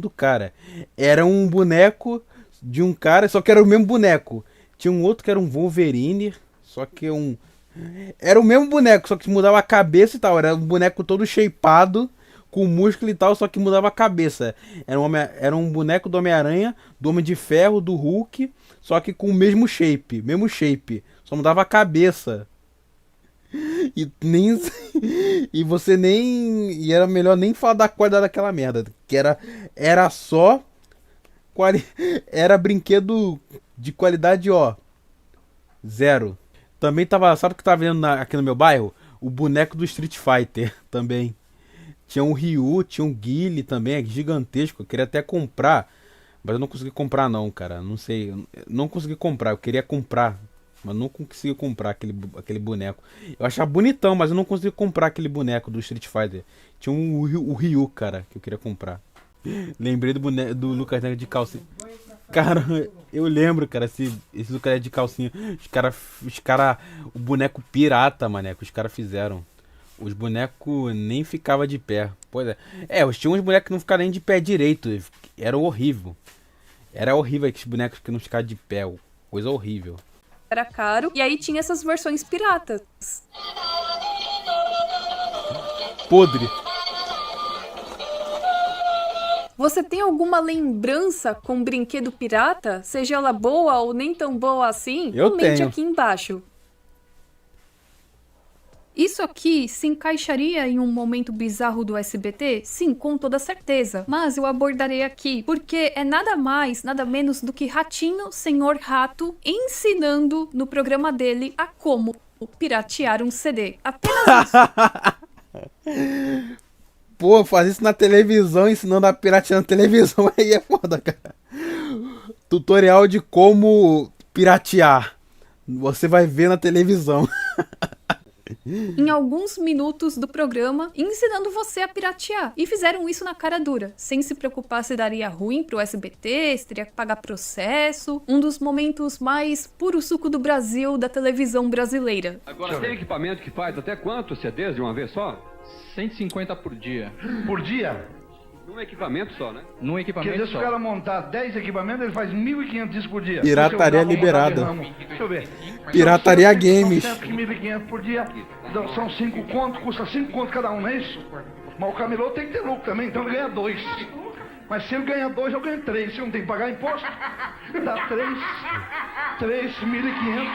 cara. Era um boneco de um cara, só que era o mesmo boneco. Tinha um outro que era um Wolverine, só que era o mesmo boneco, só que mudava a cabeça e tal. Era um boneco todo shapeado, com músculo e tal, só que mudava a cabeça. Era um boneco do Homem-Aranha, do Homem de Ferro, do Hulk, só que com o mesmo shape. Só mudava a cabeça. E era melhor nem falar da qualidade daquela merda. Que era só. Era brinquedo de qualidade, ó. 0. Também tava. Sabe o que tava vendo aqui no meu bairro? O boneco do Street Fighter também. Tinha um Ryu, tinha um Guile também, é gigantesco. Eu queria até comprar. Mas eu não consegui comprar não, cara. Não sei. Não consegui comprar. Eu queria comprar. Mas não consegui comprar aquele boneco. Eu achava bonitão, mas eu não consegui comprar aquele boneco do Street Fighter. Tinha o Ryu, cara, que eu queria comprar. Lembrei do boneco do Lucas Neto de calcinha. Cara, eu lembro, cara, esse Lucas Neto de calcinha. Os cara, o boneco pirata, maneco, os caras fizeram. Os bonecos nem ficavam de pé. Pois é. Tinha uns bonecos que não ficavam nem de pé direito. Era horrível. Era horrível aqueles bonecos que não ficavam de pé. Coisa horrível. Era caro, e aí tinha essas versões piratas. Podre. Você tem alguma lembrança com brinquedo pirata? Seja ela boa ou nem tão boa assim? Eu Comente tenho. aqui embaixo. Isso aqui se encaixaria em um momento bizarro do SBT? Sim, com toda certeza. Mas eu abordarei aqui, porque é nada mais, nada menos do que Ratinho, Senhor Rato, ensinando no programa dele a como piratear um CD. Apenas isso. Pô, fazer isso na televisão, ensinando a piratear na televisão, aí é foda, cara. Tutorial de como piratear. Você vai ver na televisão. Em alguns minutos do programa, ensinando você a piratear. E fizeram isso na cara dura, sem se preocupar se daria ruim pro SBT, se teria que pagar processo. Um dos momentos mais puro suco do Brasil da televisão brasileira. Agora, tem equipamento que faz até quantos CDs de uma vez só? 150 por dia. Por dia? Num equipamento só, né? Num equipamento Quer dizer, se só. o cara montar 10 equipamentos, ele faz 1.500 discos por dia. Pirataria liberada. Deixa eu ver. Pirataria Games. 1.500 por dia, então são 5 contos, custa 5 contos cada um, não é isso? Mas o camelô tem que ter lucro também, então ele ganha 2. Mas se ele ganha 2, eu ganho 3. Se eu não tem que pagar imposto, dá 3.500.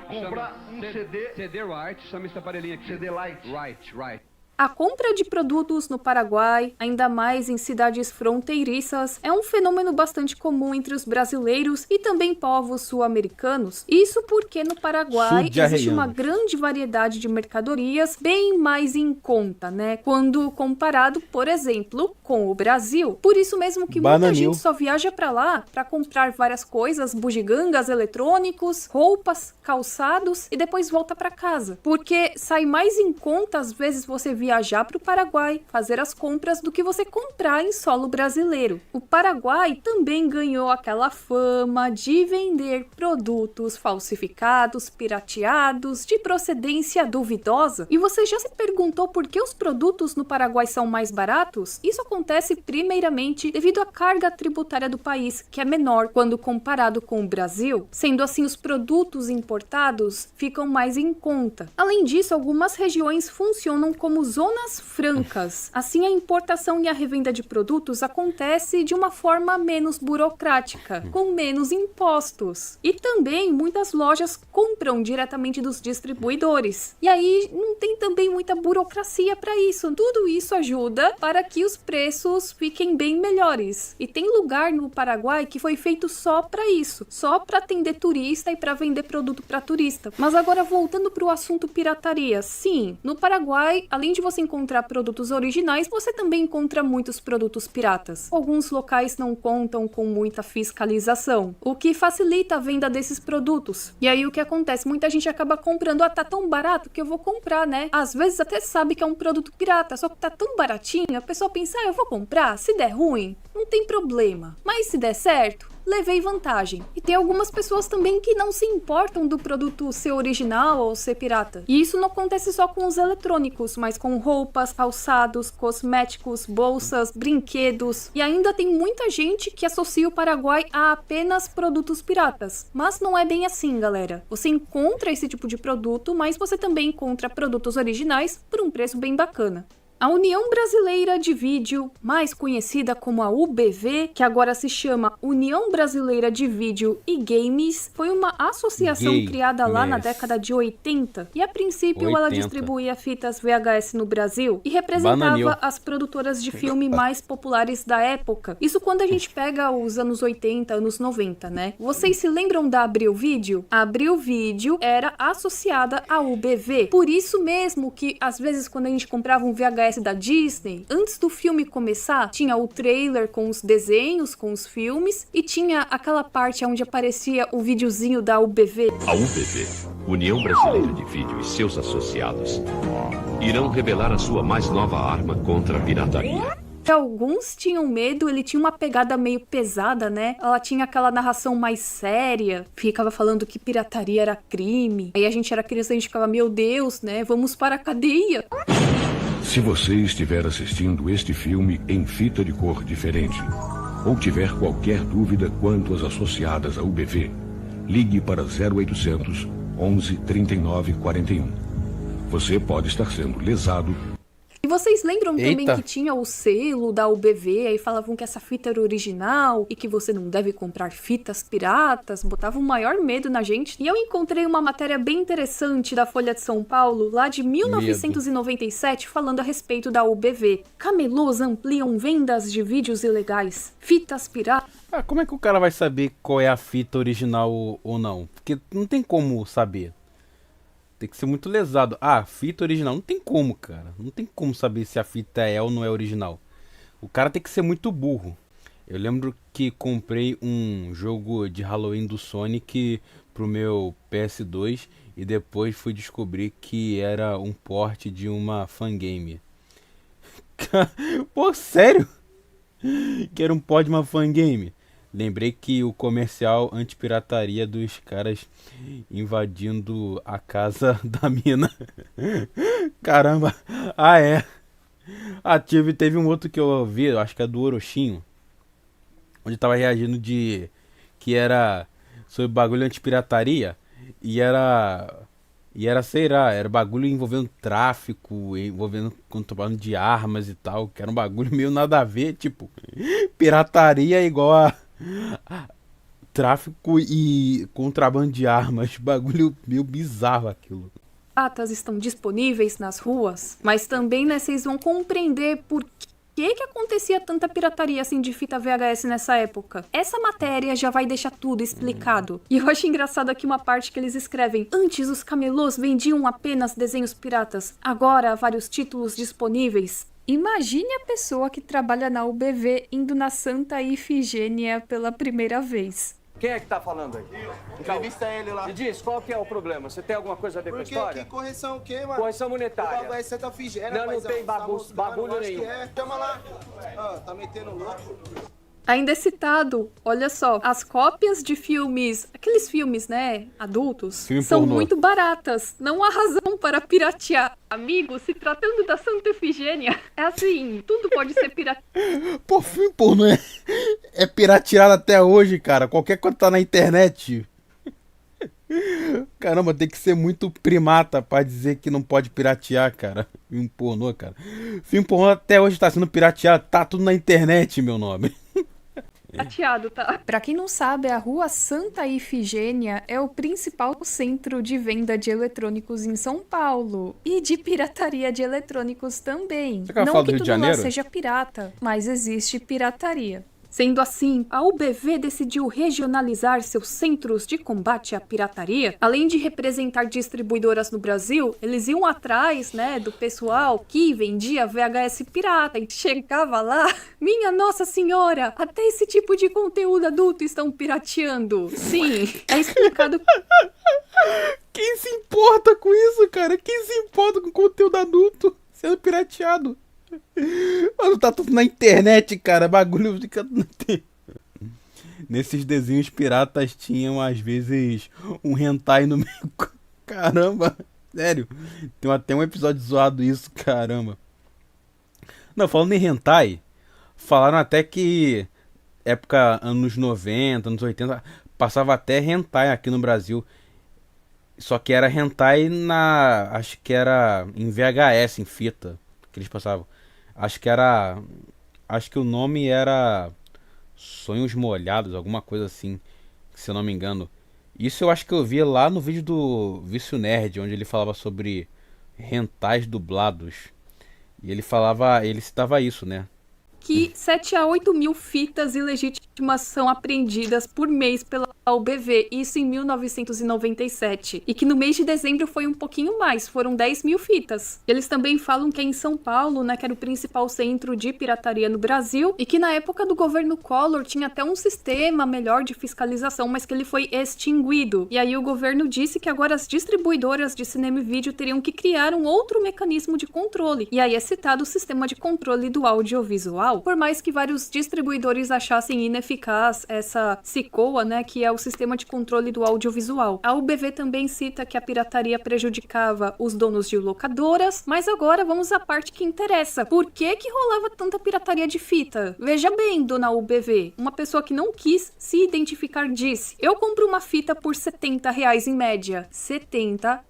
Comprar um CD. CD Right, chama esse aparelhinho aqui. CD Lite. Right. A compra de produtos no Paraguai, ainda mais em cidades fronteiriças, é um fenômeno bastante comum entre os brasileiros e também povos sul-americanos. Isso porque no Paraguai existe uma grande variedade de mercadorias bem mais em conta, né? Quando comparado, por exemplo, com o Brasil. Por isso mesmo que muita gente só viaja pra lá pra comprar várias coisas, bugigangas, eletrônicos, roupas, calçados e depois volta pra casa. Porque sai mais em conta, às vezes, você viajar para o Paraguai, fazer as compras do que você comprar em solo brasileiro. O Paraguai também ganhou aquela fama de vender produtos falsificados, pirateados, de procedência duvidosa. E você já se perguntou por que os produtos no Paraguai são mais baratos? Isso acontece primeiramente devido à carga tributária do país, que é menor quando comparado com o Brasil. Sendo assim, os produtos importados ficam mais em conta. Além disso, algumas regiões funcionam como zonas francas. Assim, a importação e a revenda de produtos acontece de uma forma menos burocrática, com menos impostos. E também muitas lojas compram diretamente dos distribuidores. E aí não tem também muita burocracia para isso. Tudo isso ajuda para que os preços fiquem bem melhores. E tem lugar no Paraguai que foi feito só para isso, só para atender turista e para vender produto para turista. Mas agora voltando para o assunto pirataria, sim, no Paraguai, além de você encontrar produtos originais, você também encontra muitos produtos piratas. Alguns locais não contam com muita fiscalização, o que facilita a venda desses produtos. E aí o que acontece? Muita gente acaba comprando, tá tão barato que eu vou comprar, né? Às vezes até sabe que é um produto pirata, só que tá tão baratinho, a pessoa pensa, eu vou comprar, se der ruim, não tem problema. Mas se der certo, levei vantagem. E tem algumas pessoas também que não se importam do produto ser original ou ser pirata. E isso não acontece só com os eletrônicos, mas com roupas, calçados, cosméticos, bolsas, brinquedos. E ainda tem muita gente que associa o Paraguai a apenas produtos piratas. Mas não é bem assim, galera. Você encontra esse tipo de produto, mas você também encontra produtos originais por um preço bem bacana. A União Brasileira de Vídeo, mais conhecida como a UBV, que agora se chama União Brasileira de Vídeo e Games, foi uma associação criada lá na década de 80 e a princípio ela distribuía fitas VHS no Brasil e representava as produtoras de filme mais populares da época. Isso quando a gente pega os anos 80, anos 90, né? Vocês se lembram da Abril Vídeo? A Abril Vídeo era associada à UBV. Por isso mesmo que às vezes quando a gente comprava um VHS da Disney, antes do filme começar, tinha o trailer com os desenhos, com os filmes, e tinha aquela parte onde aparecia o videozinho da UBV. A UBV, União Brasileira de Vídeo e seus associados, irão revelar a sua mais nova arma contra a pirataria. Alguns tinham medo, ele tinha uma pegada meio pesada, né? Ela tinha aquela narração mais séria, ficava falando que pirataria era crime. Aí a gente era criança, a gente ficava, meu Deus, né? Vamos para a cadeia. Se você estiver assistindo este filme em fita de cor diferente, ou tiver qualquer dúvida quanto às associadas à UBV, ligue para 0800 11 39 41. Você pode estar sendo lesado. E vocês lembram também que tinha o selo da UBV, aí falavam que essa fita era original e que você não deve comprar fitas piratas, botavam o maior medo na gente. E eu encontrei uma matéria bem interessante da Folha de São Paulo, lá de 1997, falando a respeito da UBV. Camelôs ampliam vendas de vídeos ilegais. Fitas piratas. Como é que o cara vai saber qual é a fita original ou não? Porque não tem como saber. Tem que ser muito lesado. Fita original. Não tem como, cara. Não tem como saber se a fita é ou não é original. O cara tem que ser muito burro. Eu lembro que comprei um jogo de Halloween do Sonic pro meu PS2 e depois fui descobrir que era um port de uma fangame. Pô, sério? Que era um port de uma fangame? Lembrei que o comercial antipirataria dos caras invadindo a casa da mina. Caramba. É. Teve um outro que eu vi, acho que é do Orochinho, onde tava reagindo que era sobre bagulho antipirataria e era, sei lá, era bagulho envolvendo tráfico, envolvendo contrabando de armas e tal, que era um bagulho meio nada a ver, tipo, pirataria igual a tráfico e contrabando de armas, bagulho meio bizarro aquilo. Piratas estão disponíveis nas ruas, mas também, né, vocês vão compreender por que acontecia tanta pirataria assim de fita VHS nessa época. Essa matéria já vai deixar tudo explicado. E eu acho engraçado aqui uma parte que eles escrevem: antes os camelôs vendiam apenas desenhos piratas, agora há vários títulos disponíveis. Imagine a pessoa que trabalha na UBV indo na Santa Ifigênia pela primeira vez. Quem é que tá falando aí? Entrevista ele lá. Me diz, qual que é o problema? Você tem alguma coisa a ver com a história? Que correção o quê, mano? Correção monetária. O bagulho é Santa Ifigênia, não tem bagulho nenhum. Chama lá. Tá metendo louco. Ainda é citado, olha só, as cópias de filmes, aqueles filmes, né, adultos, são muito baratas. Não há razão para piratear. Amigo, se tratando da Santa Efigênia, é assim, tudo pode ser pirateado. Pô, filme pornô é pirateado até hoje, cara. Qualquer coisa tá na internet. Caramba, tem que ser muito primata pra dizer que não pode piratear, cara. Filme pornô, cara. Filme pornô até hoje tá sendo pirateado. Tá tudo na internet, meu nome. Pirateado, tá? Pra quem não sabe, a Rua Santa Ifigênia é o principal centro de venda de eletrônicos em São Paulo. E de pirataria de eletrônicos também. Não que tudo lá seja pirata, mas existe pirataria. Sendo assim, a UBV decidiu regionalizar seus centros de combate à pirataria. Além de representar distribuidoras no Brasil, eles iam atrás, né, do pessoal que vendia VHS pirata e chegava lá. Minha Nossa Senhora, até esse tipo de conteúdo adulto estão pirateando. Sim, é explicado. Quem se importa com isso, cara? Quem se importa com conteúdo adulto sendo pirateado? Mano, tá tudo na internet, cara. Bagulho fica. nesses desenhos piratas tinham, às vezes, um hentai no meio. Caramba, sério. Tem até um episódio zoado isso, caramba. Não, falando em hentai, falaram até que época anos 90, anos 80, passava até hentai aqui no Brasil. Só que era hentai acho que era em VHS, em fita, que eles passavam. Acho que o nome era Sonhos Molhados, alguma coisa assim, se eu não me engano. Isso eu acho que eu vi lá no vídeo do Vício Nerd, onde ele falava sobre hentais dublados. E ele citava isso, né? Que 7 a 8 mil fitas ilegítimas são apreendidas por mês pela UBV, isso em 1997. E que no mês de dezembro foi um pouquinho mais, foram 10 mil fitas. Eles também falam que é em São Paulo, né, que era o principal centro de pirataria no Brasil, e que na época do governo Collor tinha até um sistema melhor de fiscalização, mas que ele foi extinguido. E aí o governo disse que agora as distribuidoras de cinema e vídeo teriam que criar um outro mecanismo de controle. E aí é citado o sistema de controle do audiovisual. Por mais que vários distribuidores achassem ineficaz essa SICOA, né, que é o sistema de controle do audiovisual. A UBV também cita que a pirataria prejudicava os donos de locadoras, mas agora vamos à parte que interessa. Por que rolava tanta pirataria de fita? Veja bem, dona UBV, uma pessoa que não quis se identificar disse: eu compro uma fita por R$70 em média. R$70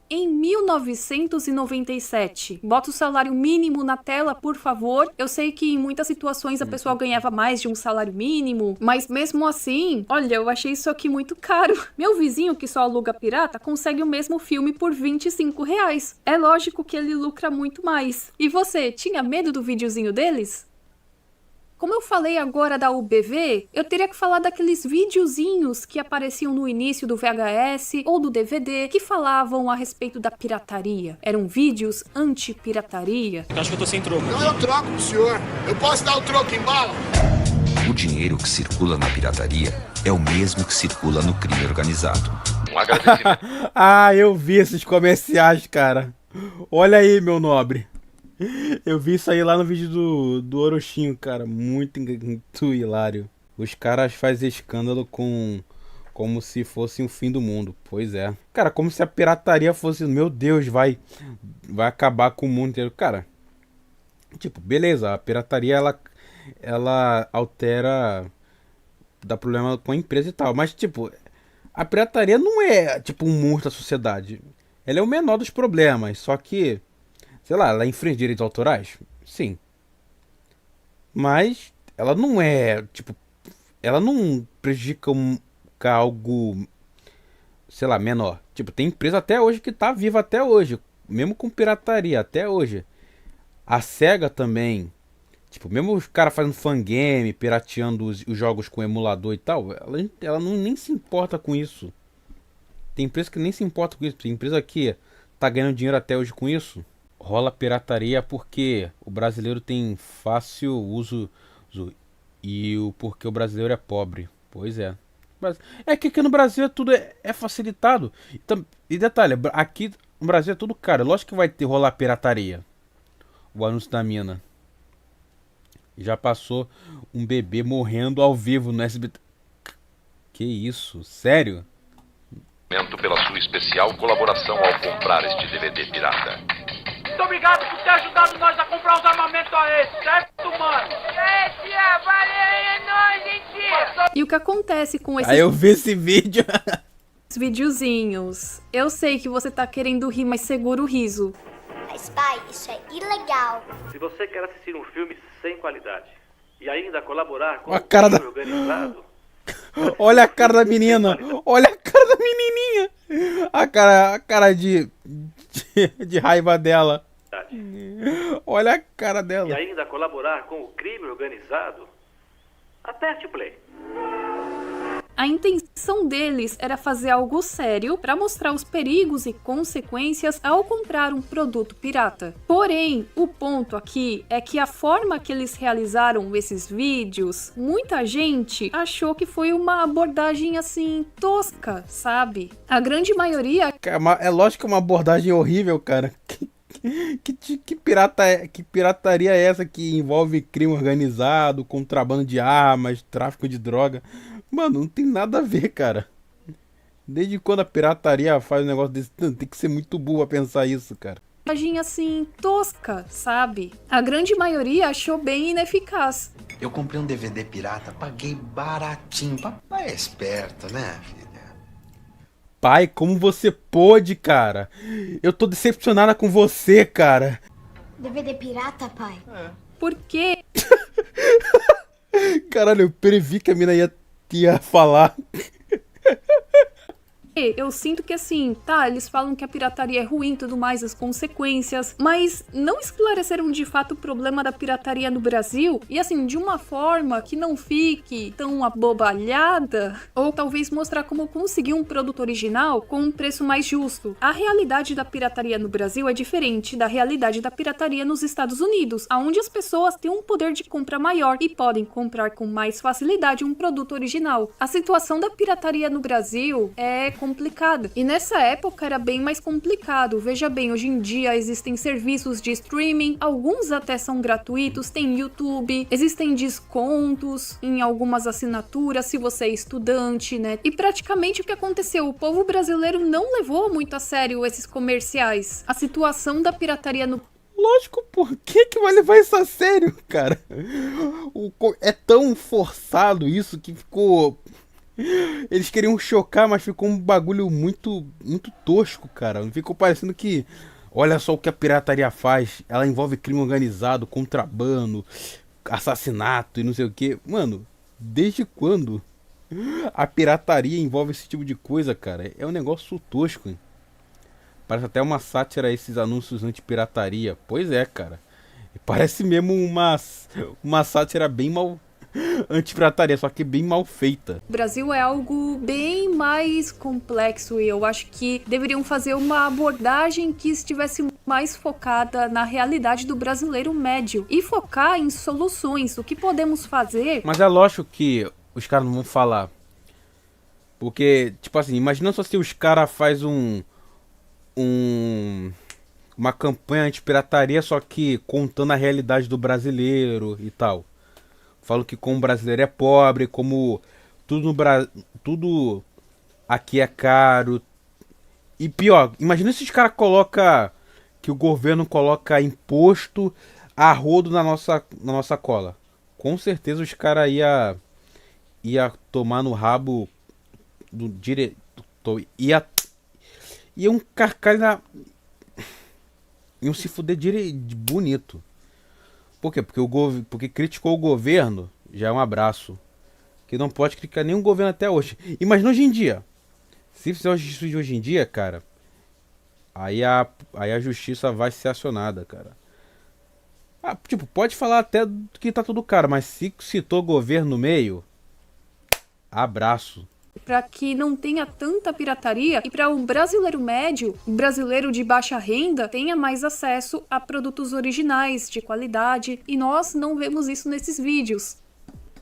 em 1997. Bota o salário mínimo na tela, por favor. Eu sei que em muitas situações a pessoa ganhava mais de um salário mínimo, mas mesmo assim, olha, eu achei isso aqui muito caro. Meu vizinho, que só aluga pirata, consegue o mesmo filme por R$25. É lógico que ele lucra muito mais. E você, tinha medo do videozinho deles? Como eu falei agora da UBV, eu teria que falar daqueles videozinhos que apareciam no início do VHS ou do DVD que falavam a respeito da pirataria. Eram vídeos anti-pirataria. Eu acho que eu tô sem troco. Não, eu troco pro senhor. Eu posso dar o troco em bala? O dinheiro que circula na pirataria é o mesmo que circula no crime organizado. Ah, eu vi esses comerciais, cara. Olha aí, meu nobre. Eu vi isso aí lá no vídeo do Orochinho, cara. Muito hilário. Os caras fazem escândalo como se fosse o fim do mundo. Pois é. Cara, como se a pirataria fosse... Meu Deus, vai acabar com o mundo inteiro. Cara, tipo, beleza. A pirataria, ela altera... Dá problema com a empresa e tal. Mas, tipo, a pirataria não é, tipo, um monstro da sociedade. Ela é o menor dos problemas. Só que... Sei lá, ela infringe direitos autorais? Sim. Mas ela não é, tipo... Ela não prejudica algo, sei lá, menor. Tipo, tem empresa até hoje que tá viva até hoje. Mesmo com pirataria, até hoje. A SEGA também. Tipo, mesmo os caras fazendo fangame, pirateando os jogos com emulador e tal. Ela nem se importa com isso. Tem empresa que nem se importa com isso. Tem empresa que tá ganhando dinheiro até hoje com isso. Rola pirataria porque o brasileiro tem fácil uso e porque o brasileiro é pobre. Pois é. Mas é que aqui no Brasil tudo é facilitado. E detalhe, aqui no Brasil é tudo caro. Lógico que vai rolar pirataria. O anúncio da mina. Já passou um bebê morrendo ao vivo no SBT. Que isso? Sério? Pela sua especial colaboração ao comprar este DVD pirata. Muito obrigado por ter ajudado nós a comprar os armamentos a esse, certo, mano? Tia, valeu, é nóis, hein, tia? E o que acontece com esses... Aí eu vi esse vídeo. videozinhos. Eu sei que você tá querendo rir, mas segura o riso. Mas, pai, isso é ilegal. Se você quer assistir um filme sem qualidade e ainda colaborar com o crime organizado... Olha a cara da menina. Olha a cara da menininha. A cara de raiva dela. Olha a cara dela. E ainda colaborar com o crime organizado? Aperte play. A intenção deles era fazer algo sério para mostrar os perigos e consequências ao comprar um produto pirata. Porém, o ponto aqui é que a forma que eles realizaram esses vídeos, muita gente achou que foi uma abordagem assim tosca, sabe? A grande maioria... É lógico que é uma abordagem horrível, cara. Que pirataria é essa que envolve crime organizado, contrabando de armas, tráfico de droga? Mano, não tem nada a ver, cara. Desde quando a pirataria faz um negócio desse? Tem que ser muito burro a pensar isso, cara. Assim, tosca, sabe? A grande maioria achou bem ineficaz. Eu comprei um DVD pirata, paguei baratinho. Papai é esperto, né, filha? Pai, como você pôde, cara? Eu tô decepcionada com você, cara. DVD pirata, pai? Por quê? Caralho, eu previ que a mina ia falar. Eu sinto que assim, tá, eles falam que a pirataria é ruim e tudo mais, as consequências, mas não esclareceram de fato o problema da pirataria no Brasil, e assim, de uma forma que não fique tão abobalhada, ou talvez mostrar como conseguir um produto original com um preço mais justo. A realidade da pirataria no Brasil é diferente da realidade da pirataria nos Estados Unidos, onde as pessoas têm um poder de compra maior e podem comprar com mais facilidade um produto original. A situação da pirataria no Brasil é complicada. E nessa época era bem mais complicado. Veja bem, hoje em dia existem serviços de streaming, alguns até são gratuitos, tem YouTube, existem descontos em algumas assinaturas se você é estudante, né? E praticamente o que aconteceu? O povo brasileiro não levou muito a sério esses comerciais. A situação da pirataria no Lógico, por que vai levar isso a sério, cara? É tão forçado isso que ficou... Eles queriam chocar, mas ficou um bagulho muito tosco, cara. Ficou parecendo que... Olha só o que a pirataria faz. Ela envolve crime organizado, contrabando, assassinato e não sei o que. Mano, desde quando a pirataria envolve esse tipo de coisa, cara? É um negócio tosco, hein? Parece até uma sátira a esses anúncios anti-pirataria. Pois é, cara. Parece mesmo uma sátira bem mal... anti-pirataria, só que bem mal feita. O Brasil é algo bem mais complexo e eu acho que deveriam fazer uma abordagem que estivesse mais focada na realidade do brasileiro médio e focar em soluções, o que podemos fazer. Mas é lógico que os caras não vão falar. Porque, tipo assim, imagina só se os caras fazem uma campanha anti-pirataria, só que contando a realidade do brasileiro e tal. Falo que como o brasileiro é pobre, como tudo aqui é caro. E pior, imagina se os caras colocam, que o governo coloca imposto a rodo na nossa cola. Com certeza os caras ia tomar no rabo do direito. Iam carcar iam se fuder bonito. Por quê? Porque criticou o governo, já é um abraço. Que não pode criticar nenhum governo até hoje. Imagina hoje em dia. Se fizer isso de hoje em dia, cara, aí a justiça vai ser acionada, cara. Tipo, pode falar até que tá tudo caro, mas se citou governo no meio, abraço. Para que não tenha tanta pirataria e para o brasileiro médio, o brasileiro de baixa renda, tenha mais acesso a produtos originais, de qualidade, e nós não vemos isso nesses vídeos.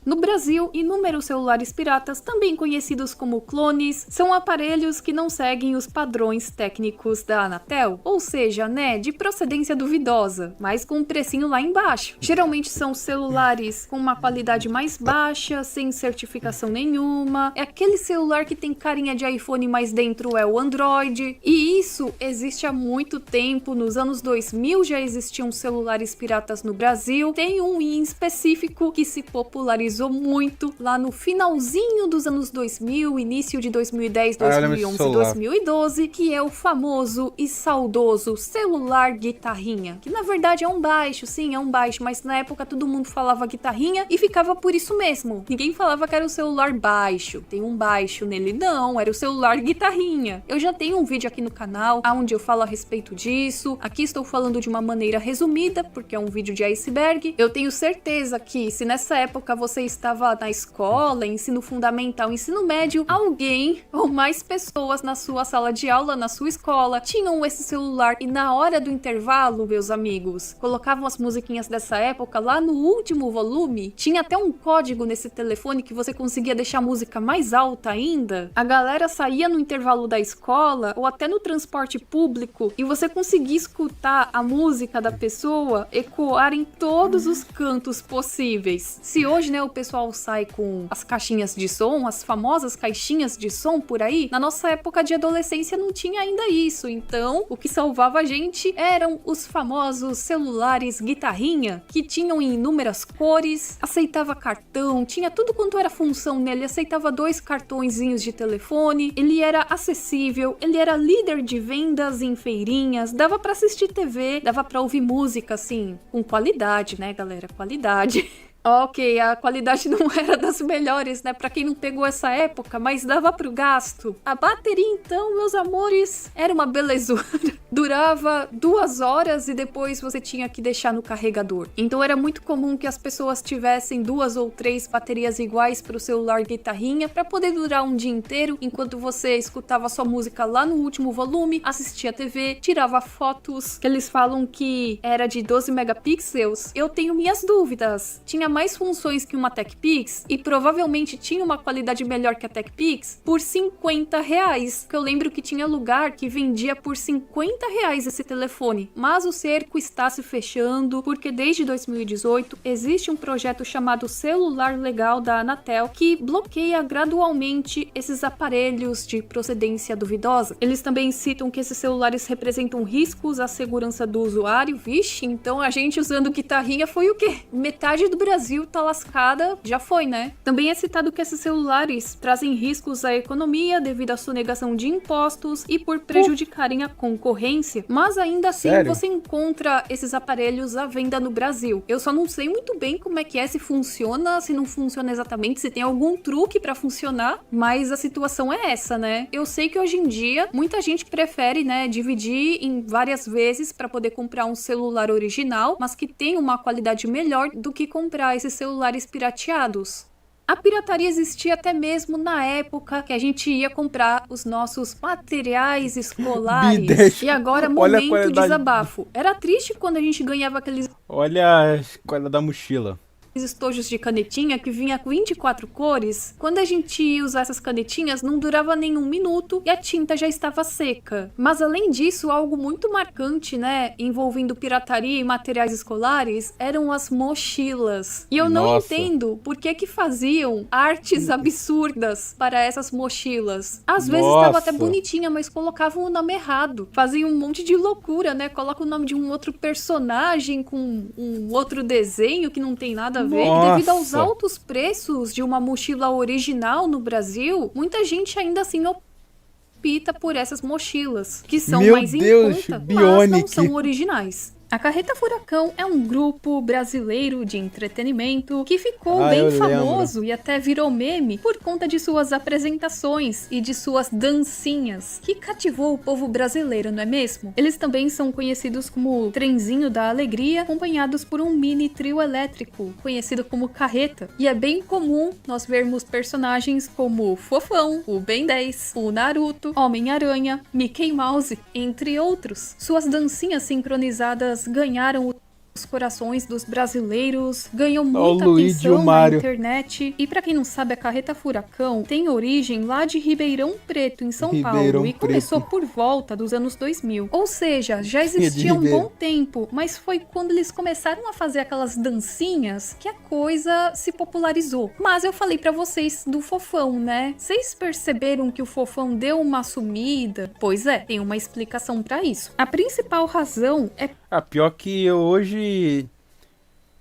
No Brasil, inúmeros celulares piratas, também conhecidos como clones, são aparelhos que não seguem os padrões técnicos da Anatel, ou seja, né, de procedência duvidosa, mas com um precinho lá embaixo. Geralmente são celulares com uma qualidade mais baixa, sem certificação nenhuma, é aquele celular que tem carinha de iPhone, mas dentro é o Android, e isso existe há muito tempo. Nos anos 2000 já existiam celulares piratas no Brasil, tem um em específico que se popularizou muito lá no finalzinho dos anos 2000, início de 2010, 2011, 2012, que é o famoso e saudoso celular guitarrinha, que na verdade é um baixo, sim, é um baixo, mas na época todo mundo falava guitarrinha e ficava por isso mesmo. Ninguém falava que era o celular baixo, tem um baixo nele, não, era o celular guitarrinha. Eu já tenho um vídeo aqui no canal onde eu falo a respeito disso. Aqui estou falando de uma maneira resumida, porque é um vídeo de iceberg. Eu tenho certeza que se nessa época você você estava na escola, ensino fundamental, ensino médio, alguém ou mais pessoas na sua sala de aula, na sua escola, tinham esse celular e na hora do intervalo, meus amigos, colocavam as musiquinhas dessa época lá no último volume. Tinha até um código nesse telefone que você conseguia deixar a música mais alta ainda. A galera saía no intervalo da escola ou até no transporte público e você conseguia escutar a música da pessoa ecoar em todos os cantos possíveis. Se hoje, né, o pessoal sai com as caixinhas de som, as famosas caixinhas de som por aí, na nossa época de adolescência não tinha ainda isso. Então, o que salvava a gente eram os famosos celulares guitarrinha, que tinham inúmeras cores, aceitava cartão, tinha tudo quanto era função nele, aceitava 2 cartõezinhos de telefone, ele era acessível, ele era líder de vendas em feirinhas, dava pra assistir TV, dava pra ouvir música, assim, com qualidade, né, galera? Qualidade. Ok, a qualidade não era das melhores, né? Pra quem não pegou essa época, mas dava pro gasto. A bateria, então, meus amores, era uma belezura. Durava 2 horas e depois você tinha que deixar no carregador. Então era muito comum que as pessoas tivessem 2 ou 3 baterias iguais pro celular guitarrinha pra poder durar um dia inteiro, enquanto você escutava sua música lá no último volume, assistia TV, tirava fotos, que eles falam que era de 12 megapixels. Eu tenho minhas dúvidas. Tinha mais funções que uma TechPix e provavelmente tinha uma qualidade melhor que a TechPix por R$50. Que eu lembro que tinha lugar que vendia por R$50 esse telefone, mas o cerco está se fechando porque desde 2018 existe um projeto chamado Celular Legal da Anatel que bloqueia gradualmente esses aparelhos de procedência duvidosa. Eles também citam que esses celulares representam riscos à segurança do usuário. Vixe, então a gente usando guitarrinha foi o quê? Metade do Brasil tá lascada, já foi, né? Também é citado que esses celulares trazem riscos à economia devido à sonegação de impostos e por prejudicarem a concorrência, mas ainda assim você encontra esses aparelhos à venda no Brasil. Eu só não sei muito bem como é que é, se funciona, se não funciona exatamente, se tem algum truque pra funcionar, mas a situação é essa, né? Eu sei que hoje em dia muita gente prefere, né, dividir em várias vezes pra poder comprar um celular original, mas que tem uma qualidade melhor do que comprar esses celulares pirateados. A pirataria existia até mesmo na época que a gente ia comprar os nossos materiais escolares. E agora, momento de desabafo. Era triste quando a gente ganhava aqueles... Olha a escola da mochila. Estojos de canetinha que vinha com 24 cores. Quando a gente ia usar essas canetinhas, não durava nem 1 minuto e a tinta já estava seca. Mas além disso, algo muito marcante, né, envolvendo pirataria e materiais escolares, eram as mochilas. E eu não entendo por que faziam artes absurdas para essas mochilas. Às vezes estava até bonitinha, mas colocavam o nome errado. Faziam um monte de loucura, né? Coloca o nome de um outro personagem com um outro desenho que não tem nada a ver. E devido aos altos preços de uma mochila original no Brasil, muita gente ainda assim opta por essas mochilas, que são mais em conta, mas não são originais. A Carreta Furacão é um grupo brasileiro de entretenimento que ficou bem famoso e até virou meme por conta de suas apresentações e de suas dancinhas, que cativou o povo brasileiro, não é mesmo? Eles também são conhecidos como Trenzinho da Alegria, acompanhados por um mini trio elétrico, conhecido como Carreta. E é bem comum nós vermos personagens como o Fofão, o Ben 10, o Naruto, Homem-Aranha, Mickey Mouse, entre outros. Suas dancinhas sincronizadas ganharam os corações dos brasileiros, ganham muita atenção na internet. E pra quem não sabe, a Carreta Furacão tem origem lá de Ribeirão Preto, em São Paulo, e começou por volta dos anos 2000. Ou seja, já existia um bom tempo, mas foi quando eles começaram a fazer aquelas dancinhas que a coisa se popularizou. Mas eu falei pra vocês do Fofão, né? Vocês perceberam que o Fofão deu uma sumida? Pois é, tem uma explicação pra isso. A principal razão é... pior que hoje,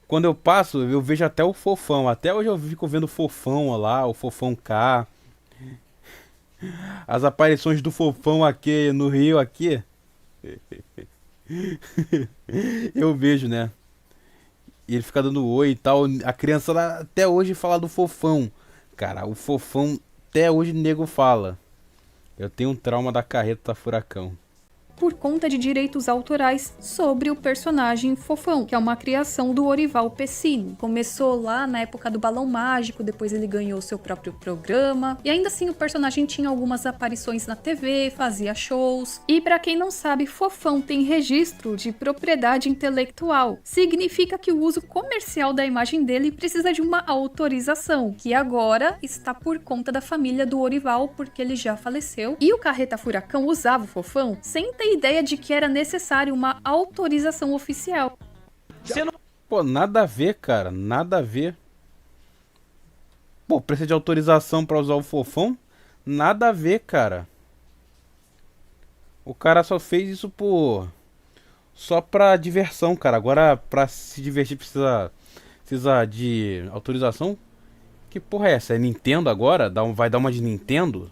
quando eu passo, eu vejo até o Fofão. Até hoje eu fico vendo o Fofão lá, o Fofão K. As aparições do Fofão aqui no Rio, aqui. Eu vejo, né? E ele fica dando oi e tal. A criança lá até hoje fala do Fofão. Cara, o Fofão até hoje o nego fala. Eu tenho um trauma da Carreta Furacão. por conta de direitos autorais sobre o personagem Fofão, que é uma criação do Orival Pessini. Começou lá na época do Balão Mágico, depois ele ganhou seu próprio programa, e ainda assim o personagem tinha algumas aparições na TV, fazia shows. E para quem não sabe, Fofão tem registro de propriedade intelectual. Significa que o uso comercial da imagem dele precisa de uma autorização, que agora está por conta da família do Orival, porque ele já faleceu. E o Carreta Furacão usava o Fofão sem ter ideia de que era necessário uma autorização oficial. Pô, nada a ver, cara, nada a ver. Pô, precisa de autorização pra usar o Fofão? Nada a ver, cara. O cara só fez isso só pra diversão, cara. Agora, pra se divertir, precisa de autorização? Que porra é essa? É Nintendo agora? Vai dar uma de Nintendo?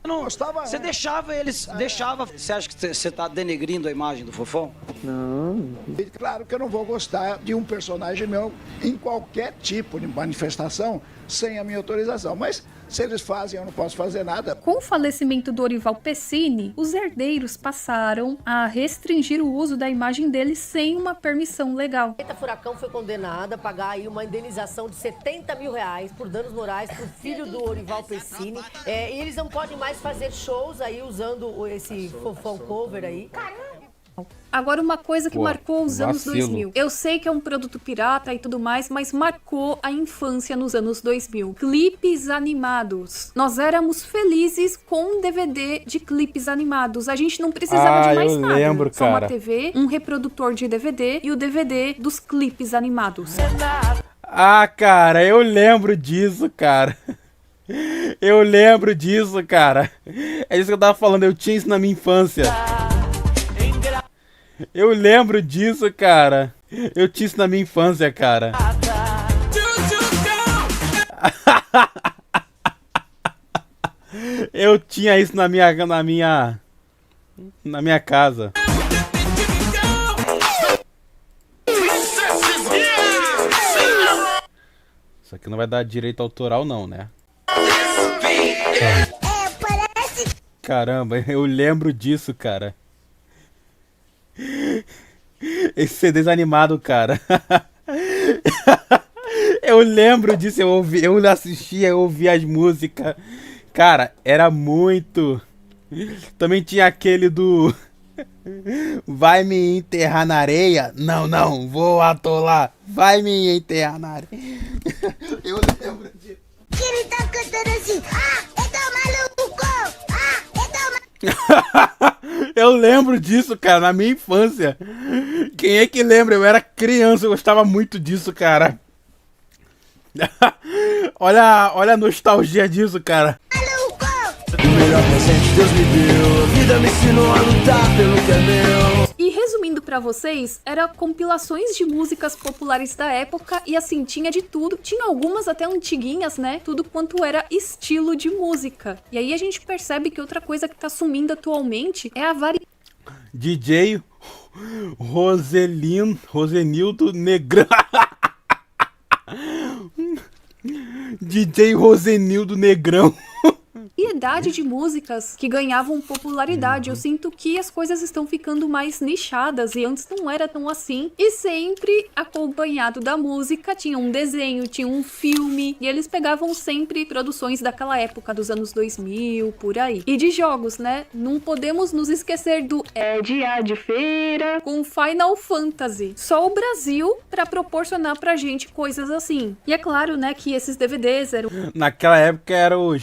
Não, você deixava eles, deixava. Você acha que você tá denegrindo a imagem do Fofão? Não. Claro que eu não vou gostar de um personagem meu em qualquer tipo de manifestação sem a minha autorização, mas se eles fazem, eu não posso fazer nada. Com o falecimento do Orival Pessini, os herdeiros passaram a restringir o uso da imagem dele sem uma permissão legal. A Furacão foi condenada a pagar aí uma indenização de R$70 mil por danos morais pro filho do Orival Pessini. E eles não podem mais fazer shows aí usando esse Fofão cover aí. Caramba! Agora, uma coisa que marcou os anos 2000. Eu sei que é um produto pirata e tudo mais, mas marcou a infância nos anos 2000. Clipes animados. Nós éramos felizes com um DVD de clipes animados. A gente não precisava de mais nada. Lembro, só uma TV, um reprodutor de DVD e o DVD dos clipes animados. Ah, cara, eu lembro disso, cara. Eu lembro disso, cara. É isso que eu tava falando, eu tinha isso na minha infância. Eu lembro disso, cara. Eu tinha isso na minha infância, cara. Eu tinha isso na minha casa. Isso aqui não vai dar direito autoral não, né? Caramba, eu lembro disso, cara. Esse CD desanimado, cara. Eu lembro disso, eu assistia, eu ouvia as músicas. Cara, era muito. Também tinha aquele do vai me enterrar na areia? Não, não, vou atolar. Vai me enterrar na areia. Eu lembro disso. Que ele tá cantando assim, eu tô maluco, Eu lembro disso, cara, na minha infância. Quem é que lembra? Eu era criança, eu gostava muito disso, cara. Olha a nostalgia disso, cara. O melhor presente Deus me deu, a vida me ensinou a lutar pelo que é meu. E resumindo pra vocês, era compilações de músicas populares da época e assim, tinha de tudo. Tinha algumas até antiguinhas, né? Tudo quanto era estilo de música. E aí a gente percebe que outra coisa que tá sumindo atualmente é a variedade. DJ Rosenildo Negrão. DJ Rosenildo Negrão. Variedade de músicas que ganhavam popularidade. Eu sinto que as coisas estão ficando mais nichadas e antes não era tão assim. E sempre acompanhado da música tinha um desenho, tinha um filme e eles pegavam sempre produções daquela época dos anos 2000, por aí. E de jogos, né? Não podemos nos esquecer do Dia de Feira com Final Fantasy. Só o Brasil pra proporcionar pra gente coisas assim. E é claro, né, que esses DVDs eram... Naquela época era o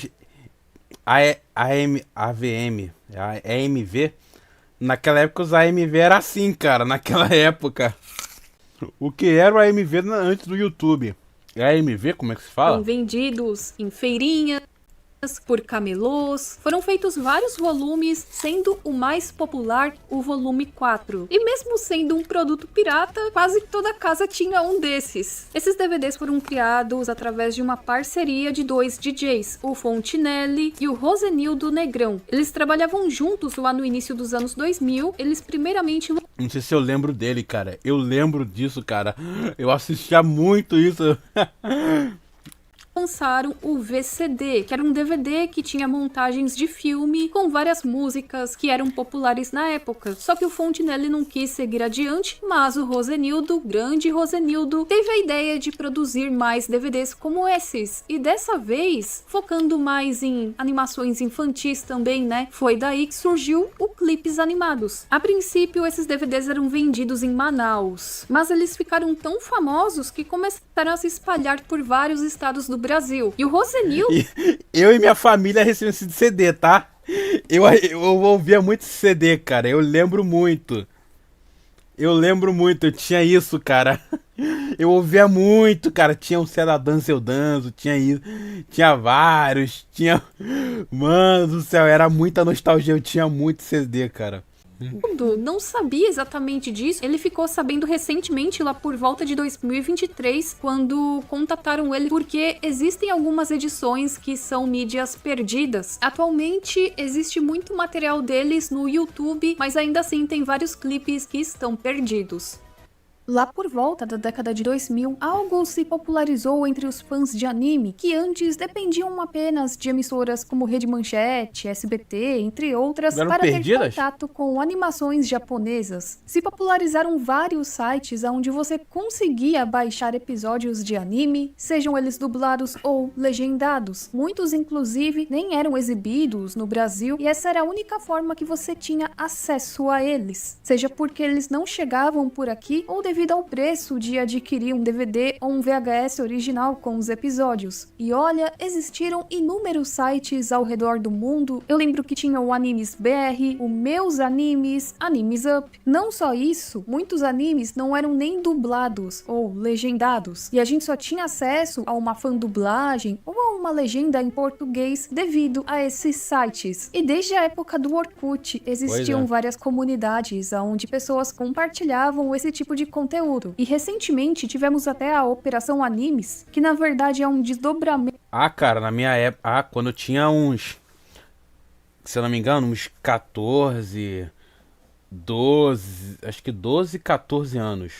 AMV. Naquela época os AMV era assim, cara. Naquela época. O que era o AMV antes do YouTube? AMV, como é que se fala? São vendidos em feirinhas, por camelôs. Foram feitos vários volumes, sendo o mais popular o volume 4. E mesmo sendo um produto pirata, quase toda casa tinha um desses. Esses DVDs foram criados através de uma parceria de dois DJs, o Fontinelli e o Rosenildo Negrão. Eles trabalhavam juntos lá no início dos anos 2000. Eles primeiramente... Não sei se eu lembro dele, cara. Eu lembro disso, cara. Eu assistia muito isso. lançaram o VCD, que era um DVD que tinha montagens de filme com várias músicas que eram populares na época. Só que o Fontenelle não quis seguir adiante, mas o Rosenildo, grande Rosenildo, teve a ideia de produzir mais DVDs como esses. E dessa vez, focando mais em animações infantis também, né? Foi daí que surgiu o Clipes Animados. A princípio, esses DVDs eram vendidos em Manaus, mas eles ficaram tão famosos que começaram a se espalhar por vários estados do Brasil. E o Rosenildo... Eu e minha família recebemos esse CD, tá? Eu ouvia muito esse CD, cara. Eu lembro muito. Eu tinha isso, cara. Eu ouvia muito, cara. Tinha um Céu Dança Eu Danço, tinha isso. Tinha vários, tinha... Mano do céu, era muita nostalgia. Eu tinha muito CD, cara. Não sabia exatamente disso. Ele ficou sabendo recentemente, lá por volta de 2023, quando contataram ele, porque existem algumas edições que são mídias perdidas. Atualmente existe muito material deles no YouTube, mas ainda assim tem vários clipes que estão perdidos. Lá por volta da década de 2000, algo se popularizou entre os fãs de anime, que antes dependiam apenas de emissoras como Rede Manchete, SBT, entre outras, para ter contato com animações japonesas. Se popularizaram vários sites onde você conseguia baixar episódios de anime, sejam eles dublados ou legendados. Muitos, inclusive, nem eram exibidos no Brasil, e essa era a única forma que você tinha acesso a eles. Seja porque eles não chegavam por aqui, ou devido ao preço de adquirir um DVD ou um VHS original com os episódios. E olha, existiram inúmeros sites ao redor do mundo. Eu lembro que tinha o Animes BR, o Meus Animes, Animes Up. Não só isso, muitos animes não eram nem dublados ou legendados. E a gente só tinha acesso a uma fan-dublagem ou a uma legenda em português devido a esses sites. E desde a época do Orkut, existiam várias comunidades onde pessoas compartilhavam esse tipo de conteúdo. E recentemente tivemos até a Operação Animes, que na verdade é um desdobramento. Ah, cara, na minha época, quando eu tinha uns, se eu não me engano, uns 14, 12, acho que 12, 14 anos.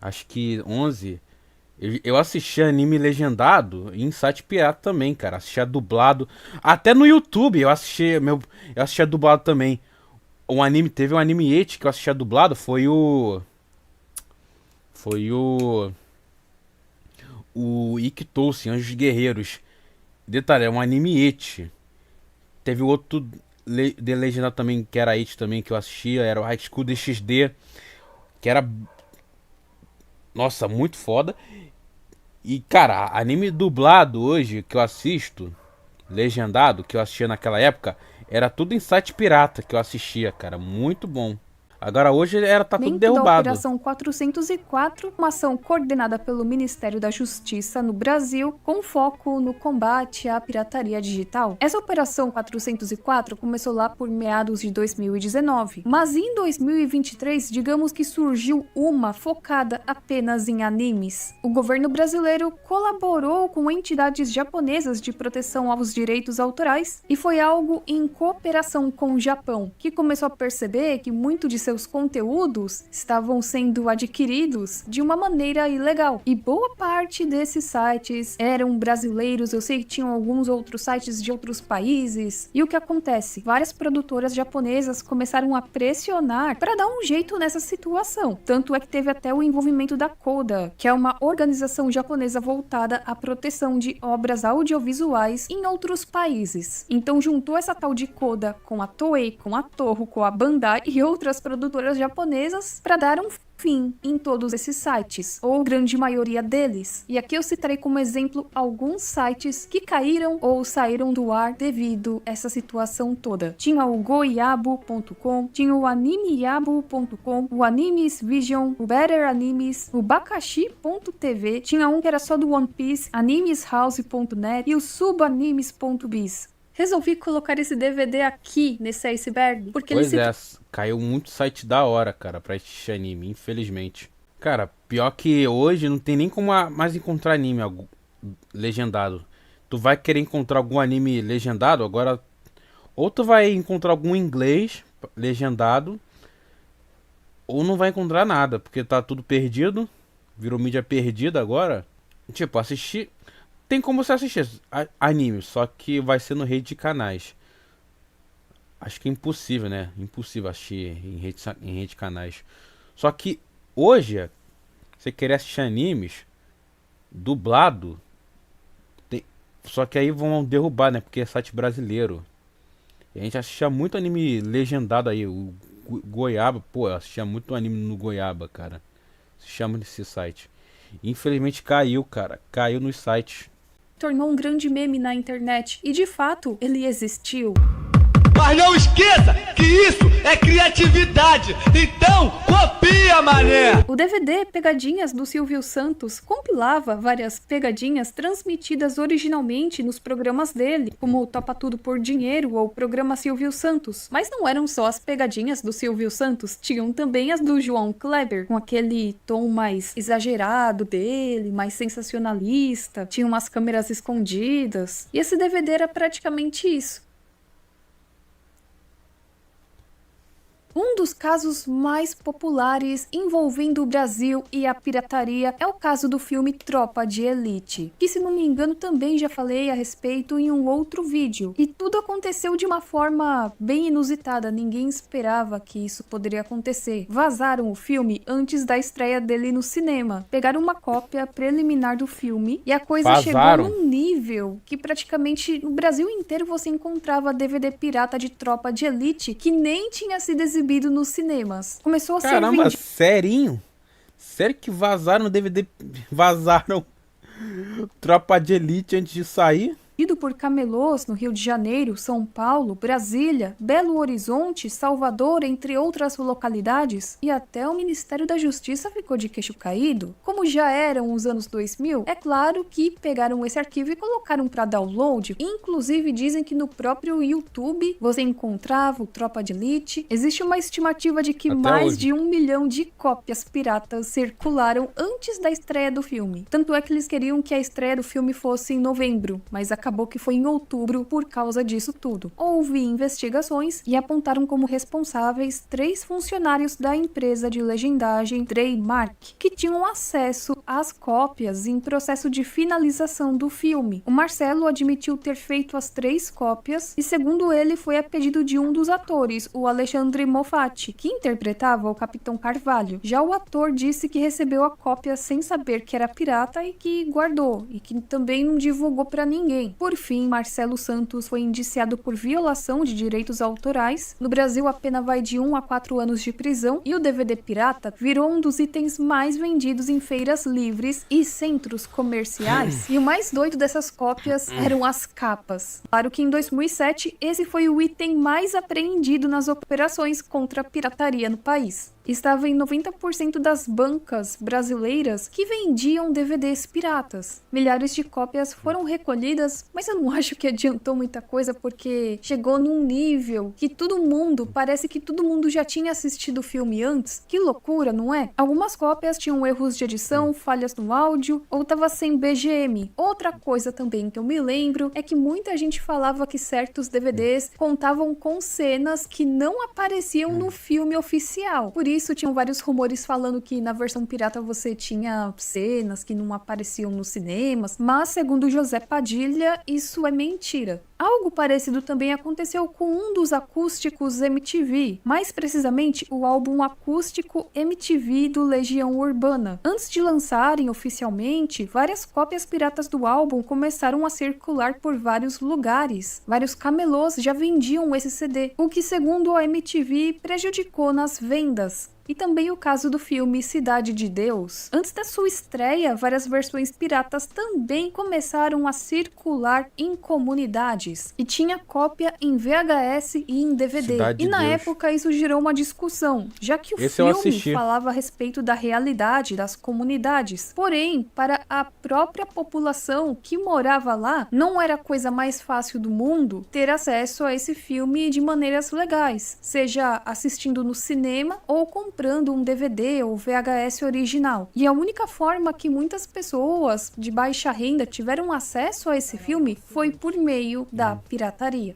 Acho que 11. Eu assistia anime legendado em site pirata também, cara. Assistia dublado. Até no YouTube eu assistia dublado também. Teve um anime ete que eu assistia dublado, foi o Ikitousei, Anjos Guerreiros. Detalhe, é um anime ete. Teve outro de legendado também, que era ete também, que eu assistia, era o High School DxD, que era... Nossa, muito foda. E, cara, anime dublado hoje, que eu assisto, legendado, que eu assistia naquela época... Era tudo em site pirata que eu assistia, cara. Muito bom. Agora hoje tá tudo derrubado. Da Operação 404, uma ação coordenada pelo Ministério da Justiça no Brasil, com foco no combate à pirataria digital. Essa Operação 404 começou lá por meados de 2019, mas em 2023, digamos que surgiu uma focada apenas em animes. O governo brasileiro colaborou com entidades japonesas de proteção aos direitos autorais e foi algo em cooperação com o Japão, que começou a perceber que muito de seus conteúdos estavam sendo adquiridos de uma maneira ilegal. E boa parte desses sites eram brasileiros, eu sei que tinham alguns outros sites de outros países. E o que acontece? Várias produtoras japonesas começaram a pressionar para dar um jeito nessa situação. Tanto é que teve até o envolvimento da Coda, que é uma organização japonesa voltada à proteção de obras audiovisuais em outros países. Então juntou essa tal de Coda com a Toei, com a Toho, com a Bandai e outras produtoras japonesas para dar um fim em todos esses sites, ou grande maioria deles. E aqui eu citarei como exemplo alguns sites que caíram ou saíram do ar devido a essa situação toda. Tinha o goiabo.com, tinha o animeyabo.com, o Animes Vision, o Better Animes, o bakashi.tv, tinha um que era só do One Piece, animeshouse.net e o subanimes.biz. Resolvi colocar esse DVD aqui, nesse iceberg, porque pois ele caiu muito site da hora, cara, pra assistir anime, infelizmente. Cara, pior que hoje não tem nem como mais encontrar anime legendado. Tu vai querer encontrar algum anime legendado, agora... Ou tu vai encontrar algum inglês legendado, ou não vai encontrar nada, porque tá tudo perdido. Virou mídia perdida agora. Tipo, assistir... tem como você assistir anime, só que vai ser no rede de canais. Acho que é impossível, né? Impossível assistir em rede de canais. Só que hoje, você querer assistir animes dublado, só que aí vão derrubar, né? Porque é site brasileiro. E a gente assistia muito anime legendado aí. O Goiaba, pô, eu assistia muito anime no Goiaba, cara. Assistia muito nesse site. Infelizmente caiu, cara. Caiu nos sites. Tornou um grande meme na internet. E de fato, ele existiu. Mas não esqueça que isso é criatividade. Então, copia, mané! O DVD Pegadinhas do Silvio Santos compilava várias pegadinhas transmitidas originalmente nos programas dele, como o Topa Tudo por Dinheiro ou o programa Silvio Santos. Mas não eram só as pegadinhas do Silvio Santos, tinham também as do João Kleber, com aquele tom mais exagerado dele, mais sensacionalista, tinha umas câmeras escondidas. E esse DVD era praticamente isso. Um dos casos mais populares envolvendo o Brasil e a pirataria é o caso do filme Tropa de Elite, que, se não me engano, também já falei a respeito em um outro vídeo. E tudo aconteceu de uma forma bem inusitada, ninguém esperava que isso poderia acontecer. Vazaram o filme antes da estreia dele no cinema, pegaram uma cópia preliminar do filme e a coisa chegou num nível que praticamente no Brasil inteiro você encontrava DVD pirata de Tropa de Elite que nem tinha sido exibido nos cinemas. Começou a ser vendido. Serinho? Sério que vazaram o DVD? Vazaram Tropa de Elite antes de sair? Por camelôs no Rio de Janeiro, São Paulo, Brasília, Belo Horizonte, Salvador, entre outras localidades, e até o Ministério da Justiça ficou de queixo caído. Como já eram os anos 2000, é claro que pegaram esse arquivo e colocaram para download. Inclusive dizem que no próprio YouTube você encontrava o Tropa de Elite. Existe uma estimativa de que mais de 1 milhão de cópias piratas circularam antes da estreia do filme. Tanto é que eles queriam que a estreia do filme fosse em novembro, mas acabou que foi em outubro por causa disso tudo. Houve investigações e apontaram como responsáveis 3 funcionários da empresa de legendagem Dreymark, que tinham acesso às cópias em processo de finalização do filme. O Marcelo admitiu ter feito as 3 cópias e, segundo ele, foi a pedido de um dos atores, o Alexandre Moffat, que interpretava o Capitão Carvalho. Já o ator disse que recebeu a cópia sem saber que era pirata e que guardou, e que também não divulgou para ninguém. Por fim, Marcelo Santos foi indiciado por violação de direitos autorais. No Brasil, a pena vai de 1 a 4 anos de prisão e o DVD pirata virou um dos itens mais vendidos em feiras livres e centros comerciais. E o mais doido dessas cópias eram as capas. Claro que em 2007, esse foi o item mais apreendido nas operações contra a pirataria no país. Estava em 90% das bancas brasileiras que vendiam DVDs piratas. Milhares de cópias foram recolhidas, mas eu não acho que adiantou muita coisa, porque chegou num nível que parece que todo mundo já tinha assistido o filme antes. Que loucura, não é? Algumas cópias tinham erros de edição, falhas no áudio, ou tava sem BGM. Outra coisa também que eu me lembro é que muita gente falava que certos DVDs contavam com cenas que não apareciam no filme oficial. Por isso, tinham vários rumores falando que na versão pirata você tinha cenas que não apareciam nos cinemas, mas segundo José Padilha, isso é mentira. Algo parecido também aconteceu com um dos acústicos MTV, mais precisamente o álbum acústico MTV do Legião Urbana. Antes de lançarem oficialmente, várias cópias piratas do álbum começaram a circular por vários lugares. Vários camelôs já vendiam esse CD, o que, segundo a MTV, prejudicou nas vendas. E também o caso do filme Cidade de Deus. Antes da sua estreia, várias versões piratas também começaram a circular em comunidades. E tinha cópia em VHS e em DVD. Cidade e na Deus. época isso gerou uma discussão, já que o Esse eu filme assisti. falava a respeito da realidade das comunidades. Porém, para a própria população que morava lá, não era a coisa mais fácil do mundo ter acesso a esse filme de maneiras legais, seja assistindo no cinema ou comprando um DVD ou VHS original. E a única forma que muitas pessoas de baixa renda tiveram acesso a esse filme foi por meio da pirataria.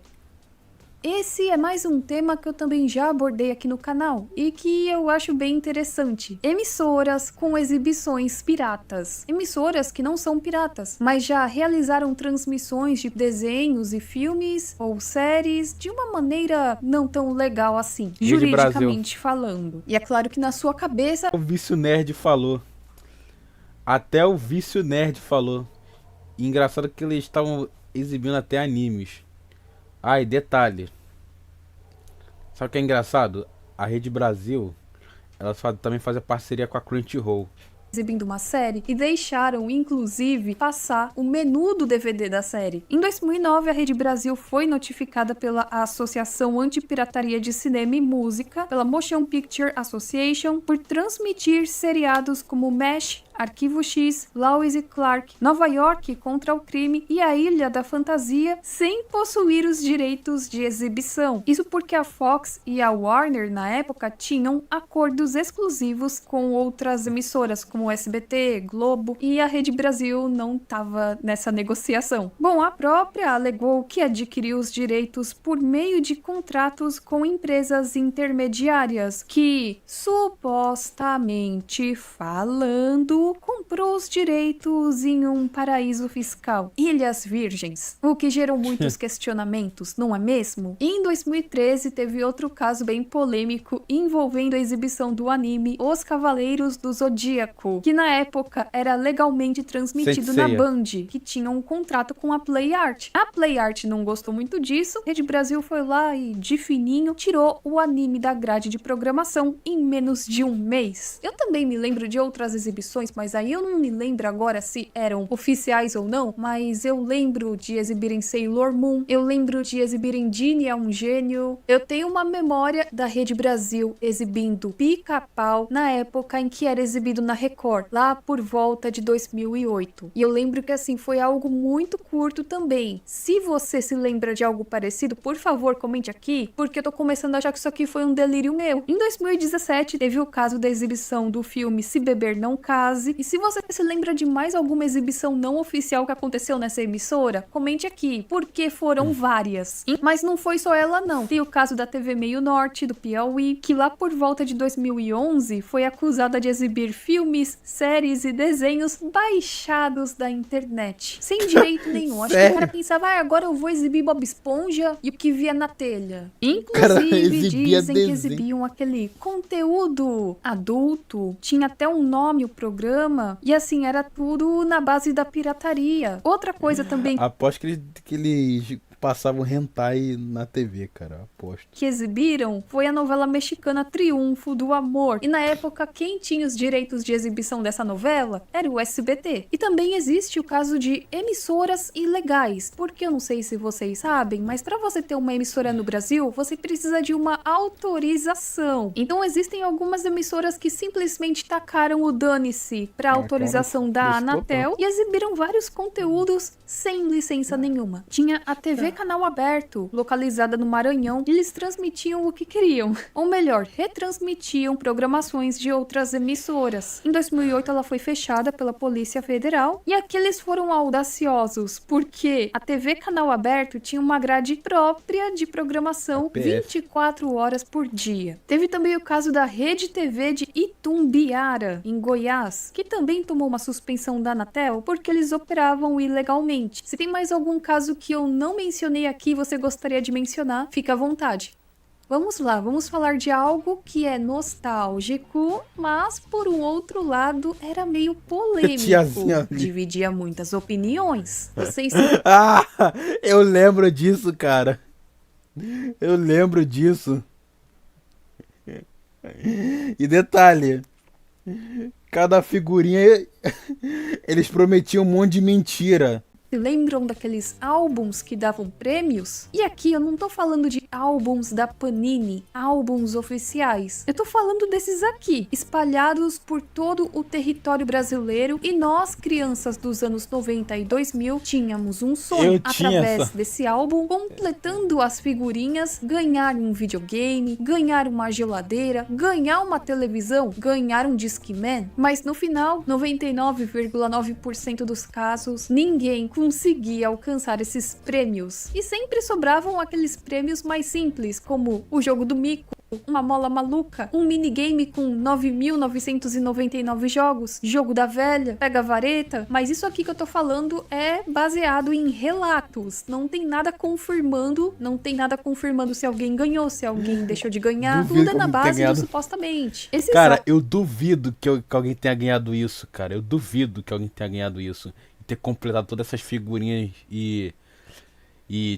esse é mais um tema que eu também já abordei aqui no canal e que eu acho bem interessante. Emissoras com exibições piratas. Emissoras que não são piratas, mas já realizaram transmissões de desenhos e filmes ou séries de uma maneira não tão legal assim, juridicamente falando. E é claro que na sua cabeça... O Vício Nerd falou. Até o Vício Nerd falou. E engraçado que eles estavam exibindo até animes. Ah, e detalhe. Sabe o que é engraçado? A Rede Brasil, ela também faz a parceria com a Crunchyroll. Exibindo uma série e deixaram, inclusive, passar o menu do DVD da série. Em 2009, a Rede Brasil foi notificada pela Associação Antipirataria de Cinema e Música, pela Motion Picture Association, por transmitir seriados como MASH, Arquivo X, Lois e Clark, Nova York contra o Crime e A Ilha da Fantasia, sem possuir os direitos de exibição. Isso porque a Fox e a Warner, na época, tinham acordos exclusivos com outras emissoras, como o SBT, Globo, e a Rede Brasil não estava nessa negociação. Bom, a própria alegou que adquiriu os direitos por meio de contratos com empresas intermediárias, que, supostamente falando, comprou os direitos em um paraíso fiscal, Ilhas Virgens, o que gerou muitos questionamentos, não é mesmo? E em 2013 teve outro caso bem polêmico envolvendo a exibição do anime Os Cavaleiros do Zodíaco, que na época era legalmente transmitido na Band, que tinha um contrato com a Play Art. A Play Art não gostou muito disso, a Rede Brasil foi lá e, de fininho, tirou o anime da grade de programação em menos de um mês. Eu também me lembro de outras exibições, mas aí eu não me lembro agora se eram oficiais ou não, mas eu lembro de exibirem Sailor Moon, eu lembro de exibirem Ginny é um Gênio, eu tenho uma memória da Rede Brasil exibindo Pica-Pau na época em que era exibido na Record, lá por volta de 2008. E eu lembro que assim, foi algo muito curto também. Se você se lembra de algo parecido, por favor, comente aqui, porque eu tô começando a achar que isso aqui foi um delírio meu. Em 2017, teve o caso da exibição do filme Se Beber Não Case. E se você se lembra de mais alguma exibição não oficial que aconteceu nessa emissora, comente aqui, porque foram várias. Mas não foi só ela não. Tem o caso da TV Meio Norte, do Piauí, que lá por volta de 2011 foi acusada de exibir filmes, séries e desenhos baixados da internet. Sem direito nenhum. Acho que o cara pensava, agora eu vou exibir Bob Esponja e o que via na telha. Inclusive, dizem que exibiam aquele conteúdo adulto. Tinha até um nome o programa. E assim, era tudo na base da pirataria. Outra coisa também... Aposto que eles passavam hentai na TV, cara, aposto. Que exibiram foi a novela mexicana Triunfo do Amor. E na época, quem tinha os direitos de exibição dessa novela era o SBT. E também existe o caso de emissoras ilegais. Porque eu não sei se vocês sabem, mas para você ter uma emissora no Brasil, você precisa de uma autorização. Então existem algumas emissoras que simplesmente tacaram o dane-se para autorização da Anatel e exibiram vários conteúdos sem licença nenhuma. Tinha a TV Canal Aberto, localizada no Maranhão, e eles transmitiam o que queriam. Ou melhor, retransmitiam programações de outras emissoras. Em 2008 ela foi fechada pela Polícia Federal e aqui eles foram audaciosos, porque a TV Canal Aberto tinha uma grade própria de programação 24 horas por dia. Teve também o caso da Rede TV de Itumbiara, em Goiás, que também tomou uma suspensão da Anatel porque eles operavam ilegalmente. Se tem mais algum caso que eu não mencionei aqui e você gostaria de mencionar, fica à vontade. Vamos lá, vamos falar de algo que é nostálgico, mas por um outro lado era meio polêmico. Dividia muitas opiniões. Vocês... eu lembro disso, cara. Eu lembro disso. E detalhe, cada figurinha eles prometiam um monte de mentira. Se lembram daqueles álbuns que davam prêmios? E aqui eu não tô falando de álbuns da Panini, álbuns oficiais. Eu tô falando desses aqui, espalhados por todo o território brasileiro, e nós, crianças dos anos 90 e 2000, tínhamos um sonho através desse álbum, completando as figurinhas, ganhar um videogame, ganhar uma geladeira, ganhar uma televisão, ganhar um Discman. Mas no final, 99,9% dos casos, ninguém conseguia alcançar esses prêmios. E sempre sobravam aqueles prêmios mais simples, como o jogo do mico, uma mola maluca, um minigame com 9.999 jogos, jogo da velha, pega a vareta, mas isso aqui que eu tô falando é baseado em relatos, não tem nada confirmando se alguém ganhou, se alguém deixou de ganhar, tudo é na base do supostamente. Cara, eu duvido que alguém tenha ganhado isso, cara, eu duvido que alguém tenha ganhado isso, e ter completado todas essas figurinhas e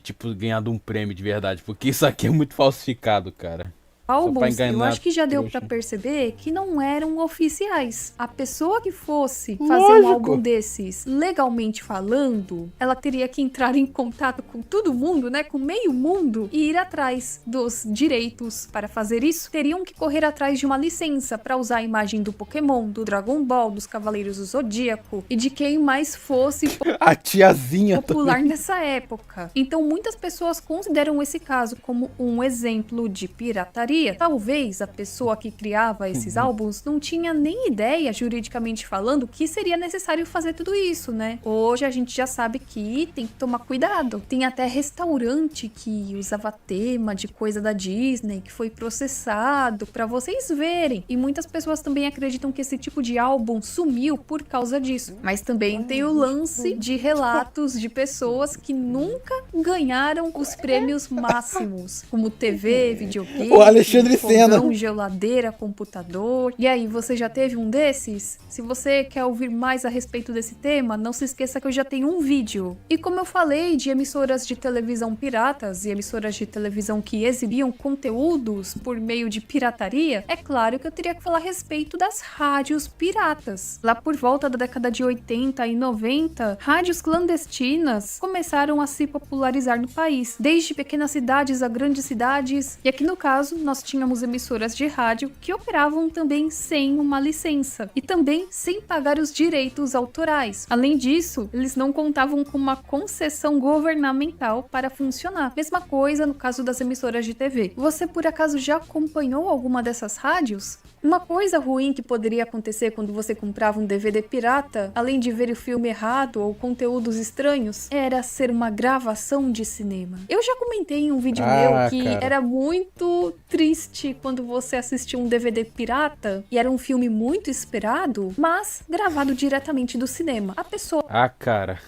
tipo, ganhado um prêmio de verdade, porque isso aqui é muito falsificado, cara. Álbuns, eu acho que já deu pra perceber que não eram oficiais. A pessoa que fosse fazer um álbum desses, legalmente falando, ela teria que entrar em contato com todo mundo, né, com meio mundo, e ir atrás dos direitos para fazer isso. Teriam que correr atrás de uma licença para usar a imagem do Pokémon, do Dragon Ball, dos Cavaleiros do Zodíaco e de quem mais fosse a tiazinha popular nessa época. Então muitas pessoas consideram esse caso como um exemplo de pirataria. Talvez a pessoa que criava esses álbuns não tinha nem ideia, juridicamente falando, que seria necessário fazer tudo isso, né? Hoje a gente já sabe que tem que tomar cuidado. Tem até restaurante que usava tema de coisa da Disney, que foi processado, pra vocês verem. E muitas pessoas também acreditam que esse tipo de álbum sumiu por causa disso. Mas também tem o lance de relatos de pessoas que nunca ganharam os prêmios máximos, como TV, videogame, fogão, geladeira, computador. E aí, você já teve um desses? Se você quer ouvir mais a respeito desse tema, não se esqueça que eu já tenho um vídeo. E como eu falei de emissoras de televisão piratas e emissoras de televisão que exibiam conteúdos por meio de pirataria, é claro que eu teria que falar a respeito das rádios piratas. Lá por volta da década de 80 e 90, rádios clandestinas começaram a se popularizar no país, desde pequenas cidades a grandes cidades, e aqui no caso, nós tínhamos emissoras de rádio que operavam também sem uma licença e também sem pagar os direitos autorais. Além disso, eles não contavam com uma concessão governamental para funcionar. Mesma coisa no caso das emissoras de TV. Você por acaso já acompanhou alguma dessas rádios? Uma coisa ruim que poderia acontecer quando você comprava um DVD pirata, além de ver o filme errado ou conteúdos estranhos, era ser uma gravação de cinema. Eu já comentei em um vídeo meu que era muito triste quando você assistia um DVD pirata e era um filme muito esperado, mas gravado diretamente do cinema. A pessoa... cara,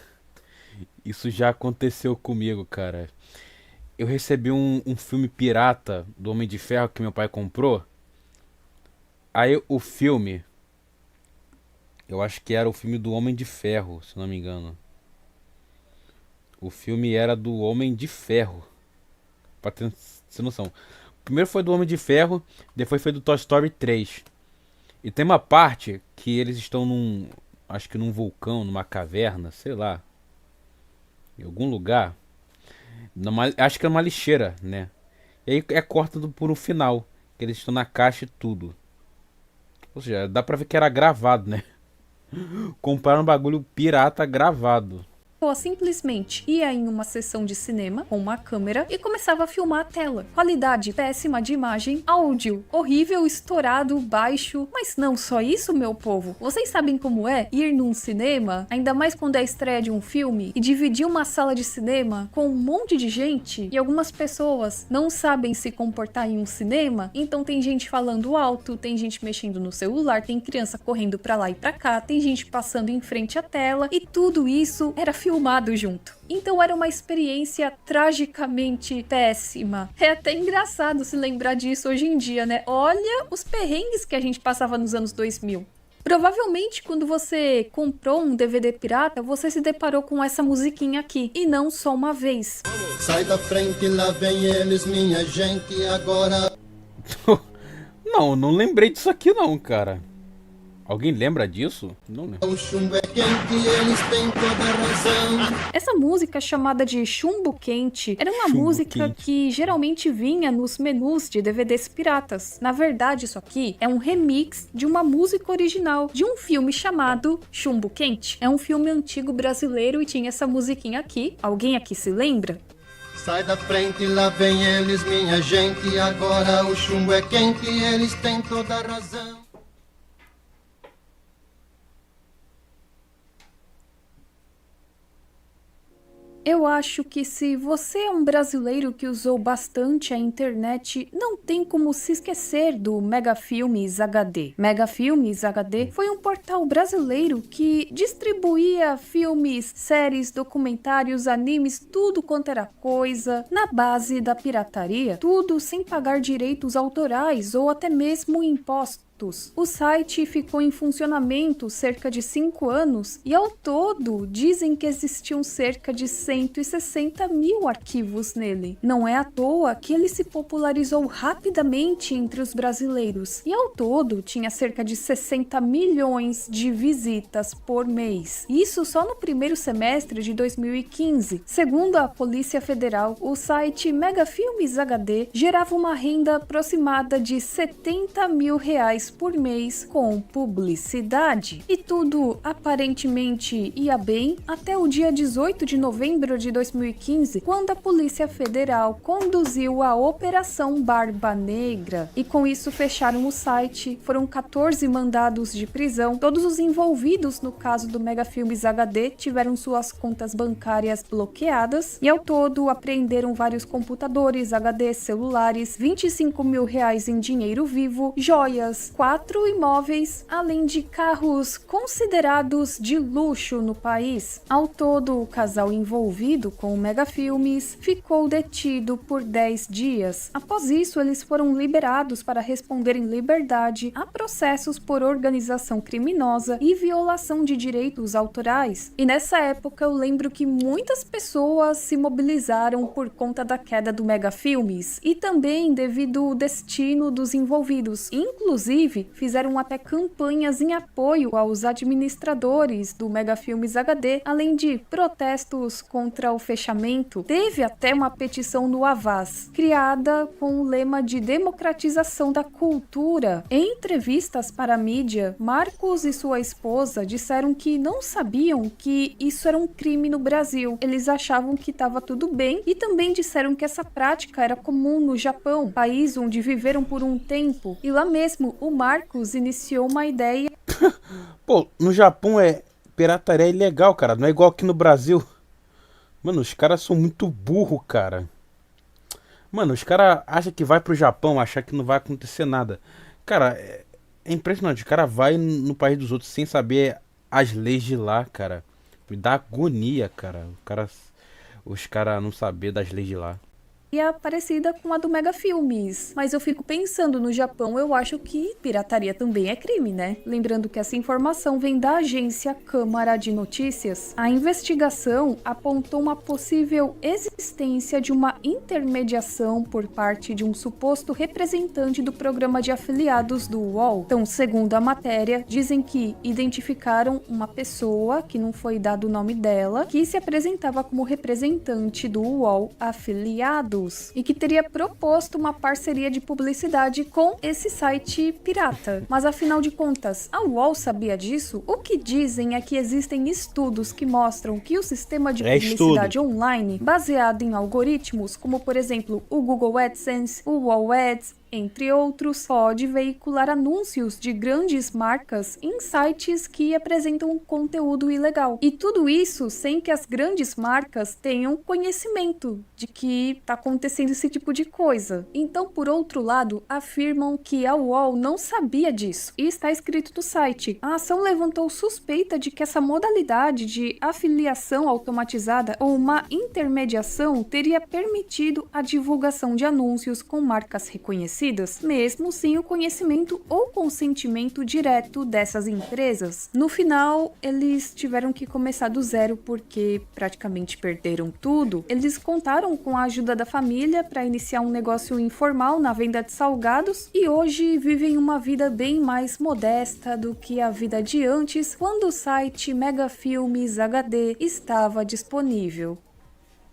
isso já aconteceu comigo, cara. Eu recebi um filme pirata do Homem de Ferro que meu pai comprou. Aí o filme, eu acho que era o filme do Homem de Ferro, se não me engano. O filme era do Homem de Ferro, pra ter noção. Primeiro foi do Homem de Ferro, depois foi do Toy Story 3. E tem uma parte que eles estão acho que num vulcão, numa caverna, sei lá, em algum lugar. Acho que é uma lixeira, né? E aí é cortado por um final, que eles estão na caixa e tudo. Ou seja, dá pra ver que era gravado, né? Compraram um bagulho pirata gravado. Simplesmente ia em uma sessão de cinema com uma câmera e começava a filmar a tela. Qualidade péssima de imagem, áudio horrível, estourado, baixo. Mas não só isso, meu povo. Vocês sabem como é ir num cinema, ainda mais quando é a estreia de um filme, e dividir uma sala de cinema com um monte de gente, e algumas pessoas não sabem se comportar em um cinema, então tem gente falando alto, tem gente mexendo no celular, tem criança correndo pra lá e pra cá, tem gente passando em frente à tela, e tudo isso era filmado junto. Então era uma experiência tragicamente péssima. É até engraçado se lembrar disso hoje em dia, né? Olha os perrengues que a gente passava nos anos 2000. Provavelmente, quando você comprou um DVD pirata, você se deparou com essa musiquinha aqui, e não só uma vez. Sai da frente, lá vem eles, minha gente, agora... Não lembrei disso aqui não, cara. Alguém lembra disso? Não lembro. O chumbo é quente, eles têm toda razão. Essa música chamada de Chumbo Quente era uma música que geralmente vinha nos menus de DVDs piratas. Na verdade, isso aqui é um remix de uma música original de um filme chamado Chumbo Quente. É um filme antigo brasileiro e tinha essa musiquinha aqui. Alguém aqui se lembra? Sai da frente, lá vem eles, minha gente, agora o chumbo é quente, eles têm toda razão. eu acho que se você é um brasileiro que usou bastante a internet, não tem como se esquecer do Megafilmes HD. Megafilmes HD foi um portal brasileiro que distribuía filmes, séries, documentários, animes, tudo quanto era coisa, na base da pirataria, tudo sem pagar direitos autorais ou até mesmo impostos. O site ficou em funcionamento cerca de 5 anos e ao todo dizem que existiam cerca de 160 mil arquivos nele. Não é à toa que ele se popularizou rapidamente entre os brasileiros e ao todo tinha cerca de 60 milhões de visitas por mês. Isso só no primeiro semestre de 2015. Segundo a Polícia Federal, o site Megafilmes HD gerava uma renda aproximada de R$70 mil por mês com publicidade. E tudo aparentemente ia bem até o dia 18 de novembro de 2015, quando a Polícia Federal conduziu a Operação Barba Negra e com isso fecharam o site. Foram 14 mandados de prisão. Todos os envolvidos no caso do Megafilmes HD tiveram suas contas bancárias bloqueadas e ao todo apreenderam vários computadores, HDs, celulares, R$25 mil em dinheiro vivo, joias, 4 imóveis, além de carros considerados de luxo no país. Ao todo, o casal envolvido com o Megafilmes ficou detido por 10 dias. Após isso, eles foram liberados para responder em liberdade a processos por organização criminosa e violação de direitos autorais. E nessa época, eu lembro que muitas pessoas se mobilizaram por conta da queda do Megafilmes e também devido ao destino dos envolvidos. Inclusive, fizeram até campanhas em apoio aos administradores do Megafilmes HD, além de protestos contra o fechamento. Teve até uma petição no Havas, criada com o lema de democratização da cultura. Em entrevistas para a mídia, Marcos e sua esposa disseram que não sabiam que isso era um crime no Brasil. Eles achavam que estava tudo bem e também disseram que essa prática era comum no Japão, país onde viveram por um tempo. E lá mesmo, o Marcos iniciou uma ideia. Pô, no Japão pirataria ilegal, cara. Não é igual aqui no Brasil. Mano, os caras são muito burros, cara. Mano, os caras acham que vai pro Japão, acham que não vai acontecer nada. Cara, é impressionante. O cara vai no país dos outros sem saber as leis de lá, cara. Me dá agonia, cara. Os caras não saber das leis de lá. Parecida com a do Megafilmes. Mas eu fico pensando, no Japão eu acho que pirataria também é crime, né? Lembrando que essa informação vem da agência Câmara de Notícias. A investigação apontou uma possível existência de uma intermediação por parte de um suposto representante do programa de afiliados do UOL. Então, segundo a matéria, dizem que identificaram uma pessoa, que não foi dado o nome dela, que se apresentava como representante do UOL afiliado e que teria proposto uma parceria de publicidade com esse site pirata. Mas afinal de contas, a UOL sabia disso? O que dizem é que existem estudos que mostram que o sistema de publicidade online, baseado em algoritmos, como por exemplo o Google AdSense, o UOL Ads, entre outros, pode veicular anúncios de grandes marcas em sites que apresentam conteúdo ilegal. E tudo isso sem que as grandes marcas tenham conhecimento de que está acontecendo esse tipo de coisa. Então, por outro lado, afirmam que a UOL não sabia disso. E está escrito no site. A ação levantou suspeita de que essa modalidade de afiliação automatizada ou uma intermediação teria permitido a divulgação de anúncios com marcas reconhecidas, mesmo sem o conhecimento ou consentimento direto dessas empresas. No final, eles tiveram que começar do zero porque praticamente perderam tudo. Eles contaram com a ajuda da família para iniciar um negócio informal na venda de salgados e hoje vivem uma vida bem mais modesta do que a vida de antes, quando o site Megafilmes HD estava disponível.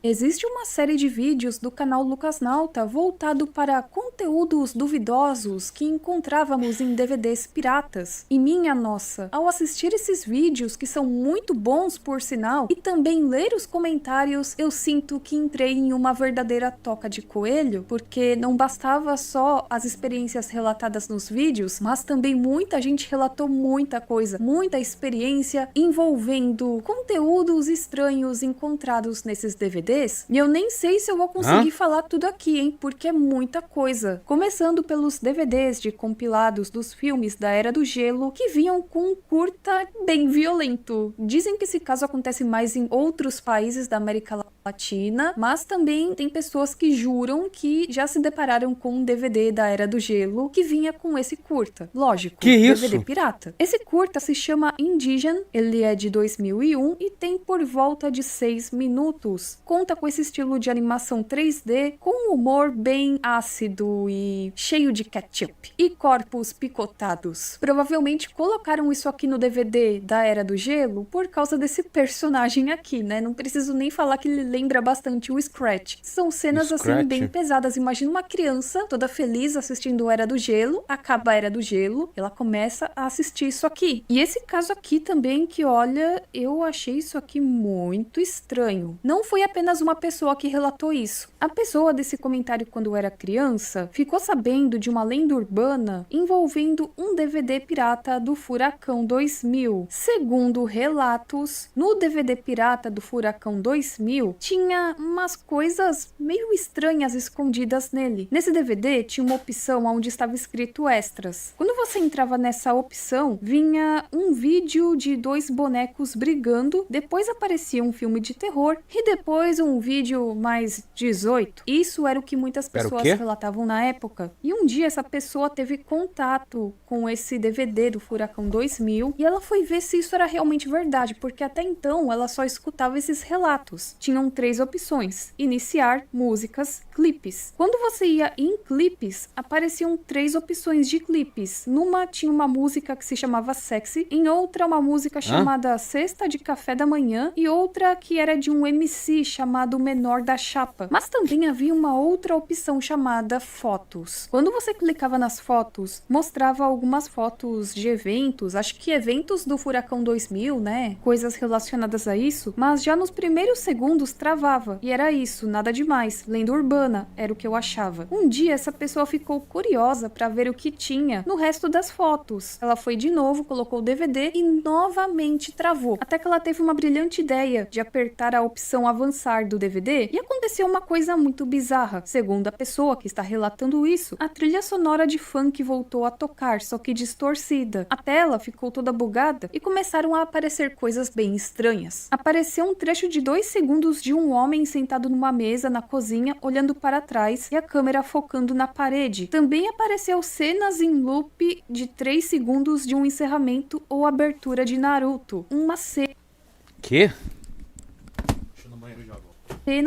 Existe uma série de vídeos do canal Lucas Nauta voltado para conteúdos duvidosos que encontrávamos em DVDs piratas. E minha nossa, ao assistir esses vídeos, que são muito bons por sinal, e também ler os comentários, eu sinto que entrei em uma verdadeira toca de coelho, porque não bastava só as experiências relatadas nos vídeos, mas também muita gente relatou muita coisa, muita experiência envolvendo conteúdos estranhos encontrados nesses DVDs. E eu nem sei se eu vou conseguir falar tudo aqui, hein? Porque é muita coisa. Começando pelos DVDs de compilados dos filmes da Era do Gelo, que vinham com um curta bem violento. Dizem que esse caso acontece mais em outros países da América Latina, mas também tem pessoas que juram que já se depararam com um DVD da Era do Gelo que vinha com esse curta. Lógico, que DVD isso? pirata. Esse curta se chama Indigen, ele é de 2001 e tem por volta de 6 minutos. Conta com esse estilo de animação 3D, com um humor bem ácido e cheio de ketchup e corpos picotados. Provavelmente colocaram isso aqui no DVD da Era do Gelo por causa desse personagem aqui, né? Não preciso nem falar que ele lembra bastante o Scratch. São cenas assim bem pesadas. Imagina uma criança toda feliz assistindo Era do Gelo, acaba a Era do Gelo, ela começa a assistir isso aqui. E esse caso aqui também, que olha, eu achei isso aqui muito estranho. Não foi apenas uma pessoa que relatou isso. A pessoa desse comentário, quando era criança, ficou sabendo de uma lenda urbana envolvendo um DVD pirata do Furacão 2000. Segundo relatos, no DVD pirata do Furacão 2000 tinha umas coisas meio estranhas escondidas nele. Nesse DVD tinha uma opção onde estava escrito extras. Quando você entrava nessa opção, vinha um vídeo de 2 bonecos brigando, depois aparecia um filme de terror e depois um vídeo mais 18. Isso era o que muitas pessoas relatavam na época. E um dia essa pessoa teve contato com esse DVD do Furacão 2000 e ela foi ver se isso era realmente verdade, porque até então ela só escutava esses relatos. Tinham 3 opções: iniciar, músicas, clipes. Quando você ia em clipes, apareciam 3 opções de clipes. Numa tinha uma música que se chamava Sexy, em outra uma música chamada Cesta de Café da Manhã e outra que era de um MC chamado Menor da Chapa. Mas também havia uma outra opção chamada fotos. Quando você clicava nas fotos, mostrava algumas fotos de eventos, acho que eventos do Furacão 2000, né? Coisas relacionadas a isso, mas já nos primeiros segundos travava. E era isso, nada demais. Lenda urbana, era o que eu achava. Um dia essa pessoa ficou curiosa para ver o que tinha no resto das fotos. Ela foi de novo, colocou o DVD e novamente travou. Até que ela teve uma brilhante ideia de apertar a opção avançar do DVD e aconteceu uma coisa muito bizarra. Segundo a pessoa que está relatando isso, a trilha sonora de funk voltou a tocar, só que distorcida. A tela ficou toda bugada e começaram a aparecer coisas bem estranhas. Apareceu um trecho de 2 segundos de um homem sentado numa mesa na cozinha, olhando para trás e a câmera focando na parede. Também apareceu cenas em loop de 3 segundos de um encerramento ou abertura de Naruto. Uma cena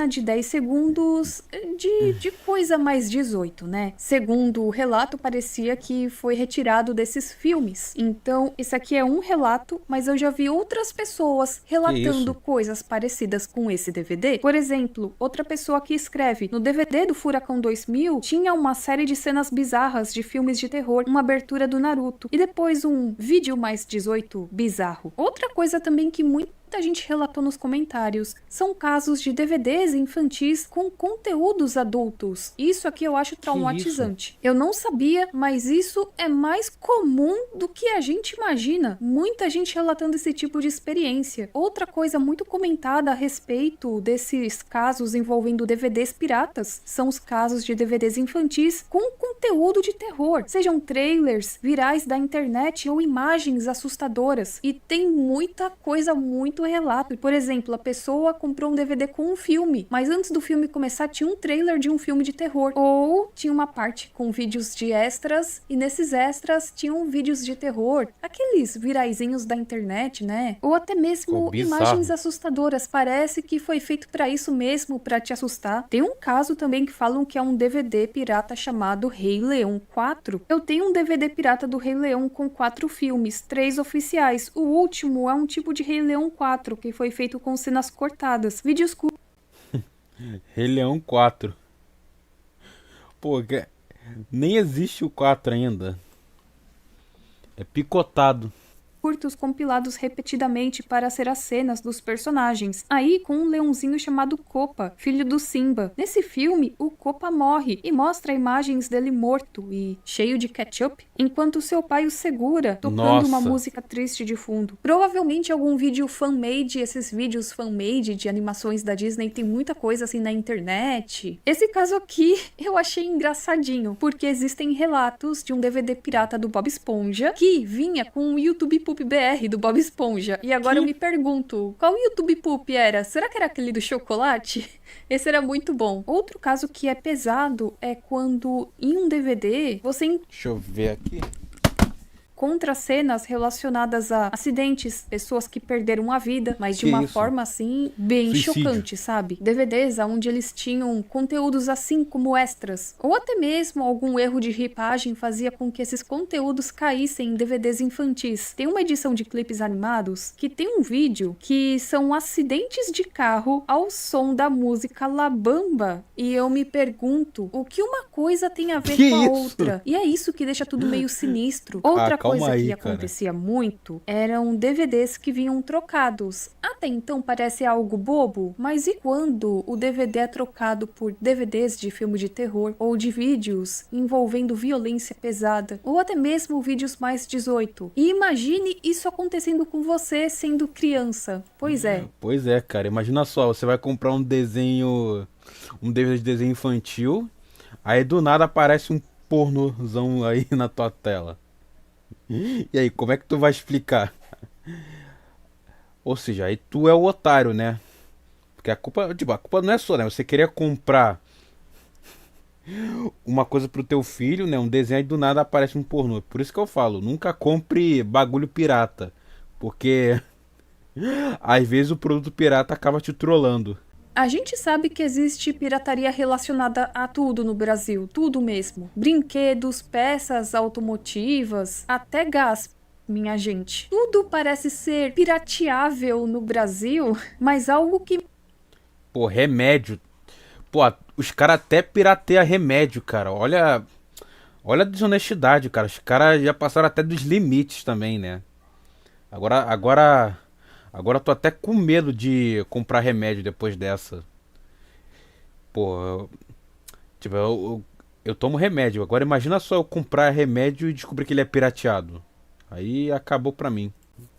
de 10 segundos de coisa mais 18, né? Segundo o relato, parecia que foi retirado desses filmes. Então, esse aqui é um relato, mas eu já vi outras pessoas relatando coisas parecidas com esse DVD. Por exemplo, outra pessoa que escreve: no DVD do Furacão 2000 tinha uma série de cenas bizarras de filmes de terror, uma abertura do Naruto e depois um vídeo mais 18 bizarro. Outra coisa também que muita gente relatou nos comentários são casos de DVDs infantis com conteúdos adultos. Isso aqui eu acho traumatizante. Eu não sabia, mas isso é mais comum do que a gente imagina. Muita gente relatando esse tipo de experiência. Outra coisa muito comentada a respeito desses casos envolvendo DVDs piratas são os casos de DVDs infantis com conteúdo de terror, sejam trailers virais da internet ou imagens assustadoras. E tem muita coisa muito relato. Por exemplo, a pessoa comprou um DVD com um filme, mas antes do filme começar tinha um trailer de um filme de terror. Ou tinha uma parte com vídeos de extras, e nesses extras tinham vídeos de terror. Aqueles viraizinhos da internet, né? Ou até mesmo imagens assustadoras. Parece que foi feito pra isso mesmo, pra te assustar. Tem um caso também que falam que é um DVD pirata chamado Rei Leão 4. Eu tenho um DVD pirata do Rei Leão com 4 filmes, 3 oficiais. O último é um tipo de Rei Leão 4, que foi feito com cenas cortadas. Vídeos curtos. Rei Leão 4. Pô, nem existe o 4 ainda. É picotado. Curtos compilados repetidamente para ser as cenas dos personagens. Aí com um leãozinho chamado Copa, filho do Simba. Nesse filme, o Copa morre e mostra imagens dele morto e cheio de ketchup, enquanto seu pai o segura, tocando uma música triste de fundo. Provavelmente algum vídeo fan-made, esses vídeos fan-made de animações da Disney tem muita coisa assim na internet. Esse caso aqui eu achei engraçadinho, porque existem relatos de um DVD pirata do Bob Esponja que vinha com o YouTube Poop BR do Bob Esponja. E agora eu me pergunto, qual YouTube Poop era? Será que era aquele do chocolate? Esse era muito bom. Outro caso que é pesado é quando em um DVD você... Deixa eu ver aqui. Contra cenas relacionadas a acidentes, pessoas que perderam a vida, mas de uma forma assim, bem chocante, sabe? DVDs onde eles tinham conteúdos assim como extras, ou até mesmo algum erro de ripagem fazia com que esses conteúdos caíssem em DVDs infantis. Tem uma edição de clipes animados que tem um vídeo que são acidentes de carro ao som da música La Bamba, e eu me pergunto, o que uma coisa tem a ver com a outra? E é isso que deixa tudo meio sinistro. Outra coisa que acontecia muito eram DVDs que vinham trocados. Até então parece algo bobo, mas e quando o DVD é trocado por DVDs de filme de terror ou de vídeos envolvendo violência pesada, ou até mesmo vídeos mais 18? E imagine isso acontecendo com você sendo criança. Pois é. Pois é, cara. Imagina só, você vai comprar um DVD de desenho infantil, aí do nada aparece um pornozão aí na tua tela. E aí, como é que tu vai explicar? Ou seja, aí tu é o otário, né? Porque a culpa não é sua, né? Você queria comprar uma coisa pro teu filho, né? Um desenho, aí do nada aparece um pornô. Por isso que eu falo, nunca compre bagulho pirata. Porque às vezes o produto pirata acaba te trollando. A gente sabe que existe pirataria relacionada a tudo no Brasil, tudo mesmo. Brinquedos, peças automotivas, até gás, minha gente. Tudo parece ser pirateável no Brasil, mas algo que... Pô, remédio. Pô, os caras até pirateiam remédio, cara. Olha a desonestidade, cara. Os caras já passaram até dos limites também, né? Agora eu tô até com medo de comprar remédio depois dessa. Pô, eu tomo remédio. Agora imagina só eu comprar remédio e descobrir que ele é pirateado. Aí acabou pra mim.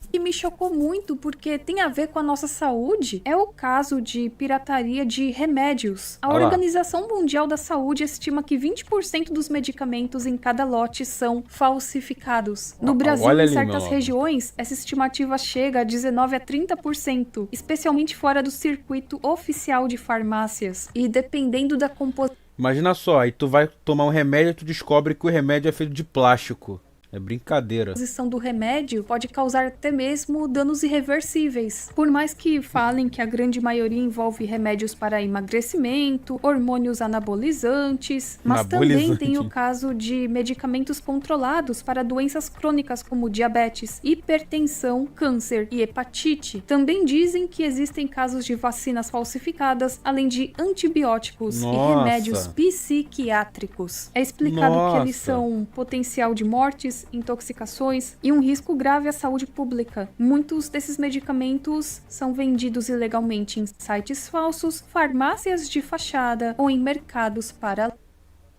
Que me chocou muito porque tem a ver com a nossa saúde é o caso de pirataria de remédios. A Organização Mundial da Saúde estima que 20% dos medicamentos em cada lote são falsificados. No Brasil, em certas regiões, essa estimativa chega a 19% a 30%, especialmente fora do circuito oficial de farmácias. E dependendo da composição... Imagina só, aí tu vai tomar um remédio e tu descobre que o remédio é feito de plástico. É brincadeira. A composição do remédio pode causar até mesmo danos irreversíveis. Por mais que falem que a grande maioria envolve remédios para emagrecimento, hormônios anabolizantes, mas também tem o caso de medicamentos controlados para doenças crônicas como diabetes, hipertensão, câncer e hepatite. Também dizem que existem casos de vacinas falsificadas, além de antibióticos e remédios psiquiátricos. É explicado que eles são um potencial de mortes, intoxicações e um risco grave à saúde pública. Muitos desses medicamentos são vendidos ilegalmente em sites falsos, farmácias de fachada ou em mercados paralelos.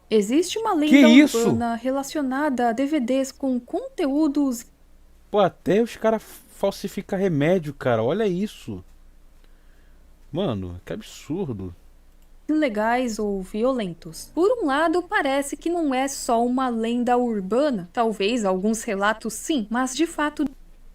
Existe uma lenda urbana relacionada a DVDs com conteúdos... Pô, até os caras falsificam remédio, cara. Olha isso. Mano, que absurdo. Ilegais ou violentos. Por um lado, parece que não é só uma lenda urbana, talvez alguns relatos sim, mas de fato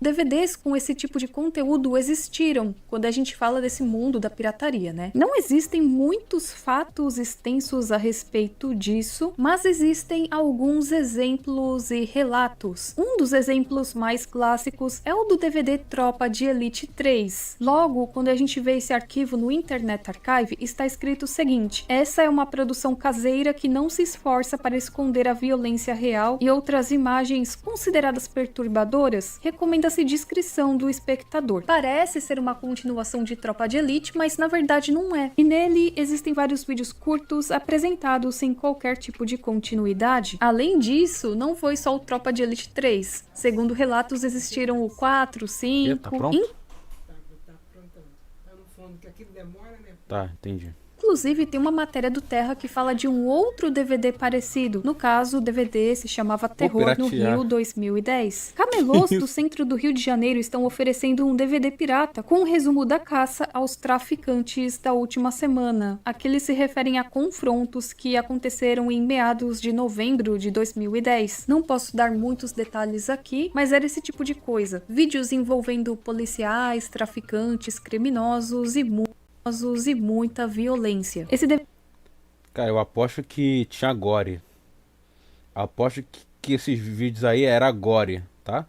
DVDs com esse tipo de conteúdo existiram quando a gente fala desse mundo da pirataria, né? Não existem muitos fatos extensos a respeito disso, mas existem alguns exemplos e relatos. Um dos exemplos mais clássicos é o do DVD Tropa de Elite 3. Logo, quando a gente vê esse arquivo no Internet Archive, está escrito o seguinte: essa é uma produção caseira que não se esforça para esconder a violência real e outras imagens consideradas perturbadoras. Recomenda apenas descrição do espectador. Parece ser uma continuação de Tropa de Elite, mas na verdade não é. E nele existem vários vídeos curtos apresentados sem qualquer tipo de continuidade. Além disso, não foi só o Tropa de Elite 3. Segundo relatos, existiram o 4, 5... Tá pronto? Tá, entendi. Inclusive, tem uma matéria do Terra que fala de um outro DVD parecido. No caso, o DVD se chamava Terror no Rio 2010. Camelôs do centro do Rio de Janeiro estão oferecendo um DVD pirata com um resumo da caça aos traficantes da última semana. Aqui eles se referem a confrontos que aconteceram em meados de novembro de 2010. Não posso dar muitos detalhes aqui, mas era esse tipo de coisa. Vídeos envolvendo policiais, traficantes, criminosos e muita violência. Cara, eu aposto que tinha gore. Aposto que esses vídeos aí era gore, tá?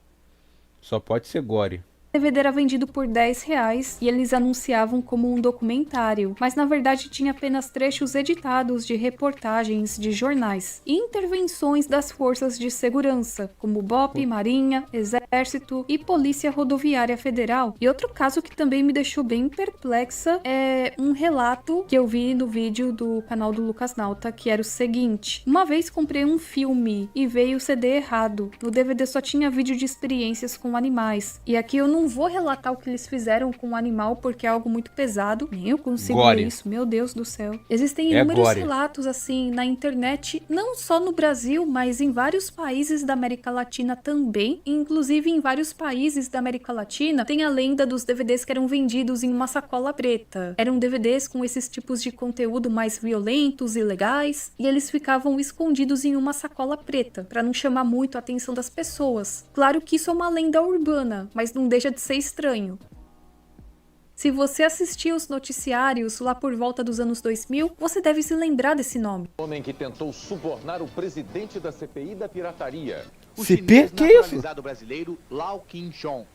Só pode ser gore. DVD era vendido por R$10 e eles anunciavam como um documentário, mas na verdade tinha apenas trechos editados de reportagens de jornais e intervenções das forças de segurança, como BOP, Marinha, Exército e Polícia Rodoviária Federal. E outro caso que também me deixou bem perplexa é um relato que eu vi no vídeo do canal do Lucas Nauta, que era o seguinte: uma vez comprei um filme e veio o CD errado. No DVD só tinha vídeo de experiências com animais. E aqui eu não vou relatar o que eles fizeram com o animal porque é algo muito pesado. Nem eu consigo ver isso, meu Deus do céu. Existem inúmeros relatos assim na internet, não só no Brasil, mas em vários países da América Latina também. Inclusive em vários países da América Latina tem a lenda dos DVDs que eram vendidos em uma sacola preta. Eram DVDs com esses tipos de conteúdo mais violentos e legais, e eles ficavam escondidos em uma sacola preta, para não chamar muito a atenção das pessoas. Claro que isso é uma lenda urbana, mas não deixa de ser estranho. Se você assistiu os noticiários lá por volta dos anos 2000, você deve se lembrar desse nome. O homem que tentou subornar o presidente da CPI da pirataria. O chinês naturalizado brasileiro Lau Qin-chong.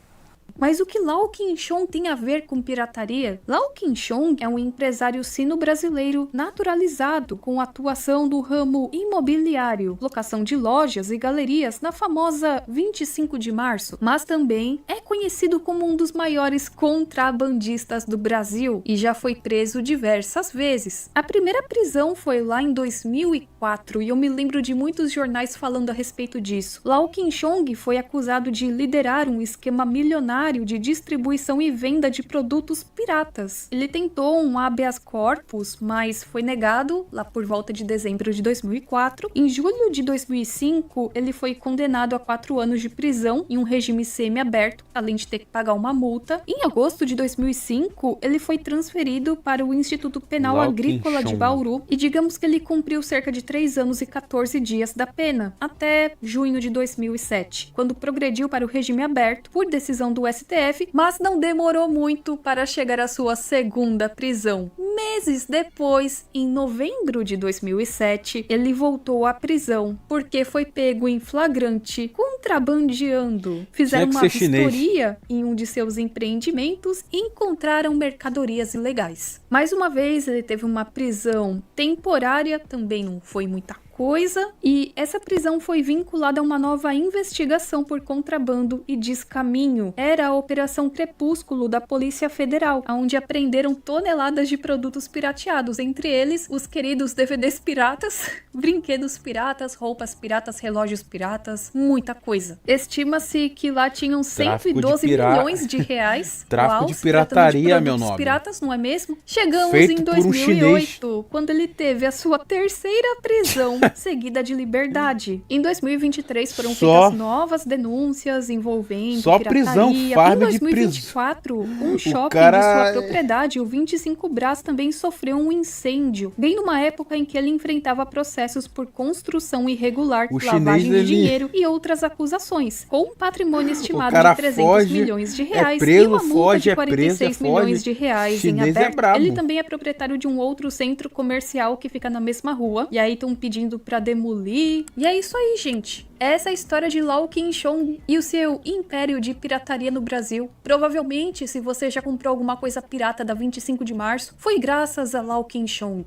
Mas o que Lau Qin-chong tem a ver com pirataria? Lau Qin-chong é um empresário sino-brasileiro naturalizado com atuação do ramo imobiliário, locação de lojas e galerias na famosa 25 de março, mas também é conhecido como um dos maiores contrabandistas do Brasil e já foi preso diversas vezes. A primeira prisão foi lá em 2004 e eu me lembro de muitos jornais falando a respeito disso. Lau Qin-chong foi acusado de liderar um esquema milionário de distribuição e venda de produtos piratas. Ele tentou um habeas corpus, mas foi negado lá por volta de dezembro de 2004. Em julho de 2005, ele foi condenado a 4 anos de prisão em um regime semi-aberto, além de ter que pagar uma multa. Em agosto de 2005, ele foi transferido para o Instituto Penal Agrícola de Bauru e digamos que ele cumpriu cerca de 3 anos e 14 dias da pena, até junho de 2007, quando progrediu para o regime aberto por decisão do STF, mas não demorou muito para chegar à sua segunda prisão. Meses depois, em novembro de 2007, ele voltou à prisão porque foi pego em flagrante contrabandeando. Fizeram uma vistoria em um de seus empreendimentos e encontraram mercadorias ilegais. Mais uma vez, ele teve uma prisão temporária, também não foi muita coisa, e essa prisão foi vinculada a uma nova investigação por contrabando e descaminho. Era a Operação Crepúsculo da Polícia Federal, onde apreenderam toneladas de produtos pirateados, entre eles os queridos DVDs piratas, brinquedos piratas, roupas piratas, relógios piratas, muita coisa. Estima-se que lá tinham 112 milhões de reais. Tráfico de pirataria, meu nome. Piratas, não é mesmo? Chegamos em 2008, quando ele teve a sua terceira prisão seguida de liberdade. Em 2023 foram feitas novas denúncias envolvendo pirataria. Prisão, em 2024, um shopping de sua propriedade, o 25 Brás, também sofreu um incêndio, bem numa época em que ele enfrentava processos por construção irregular, lavagem de dinheiro e outras acusações, com um patrimônio estimado de 300 milhões de reais e uma multa de 46 milhões de reais em aberto. Ele também é proprietário de um outro centro comercial que fica na mesma rua, e aí estão pedindo pra demolir. E é isso aí, gente. Essa é a história de Lau Qin-chong e o seu império de pirataria no Brasil. Provavelmente, se você já comprou alguma coisa pirata da 25 de março, foi graças a Lau Qin-chong.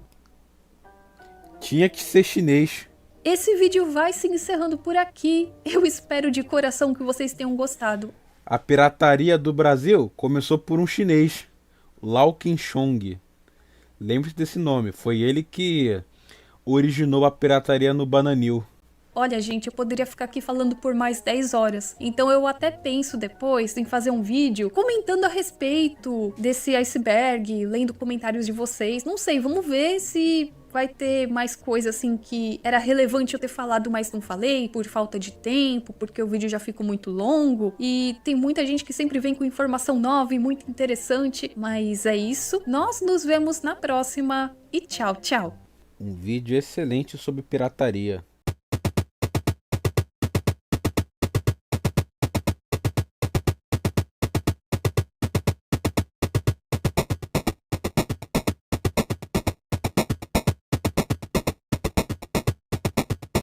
Tinha que ser chinês. Esse vídeo vai se encerrando por aqui. Eu espero de coração que vocês tenham gostado. A pirataria do Brasil começou por um chinês, Lau Qinchong. Lembre-se desse nome, foi ele que originou a pirataria no Bananil. Olha, gente, eu poderia ficar aqui falando por mais 10 horas. Então eu até penso depois em fazer um vídeo comentando a respeito desse iceberg, lendo comentários de vocês. Não sei, vamos ver se vai ter mais coisa assim que era relevante eu ter falado, mas não falei, por falta de tempo, porque o vídeo já ficou muito longo. E tem muita gente que sempre vem com informação nova e muito interessante. Mas é isso. Nós nos vemos na próxima e tchau, tchau. Um vídeo excelente sobre pirataria.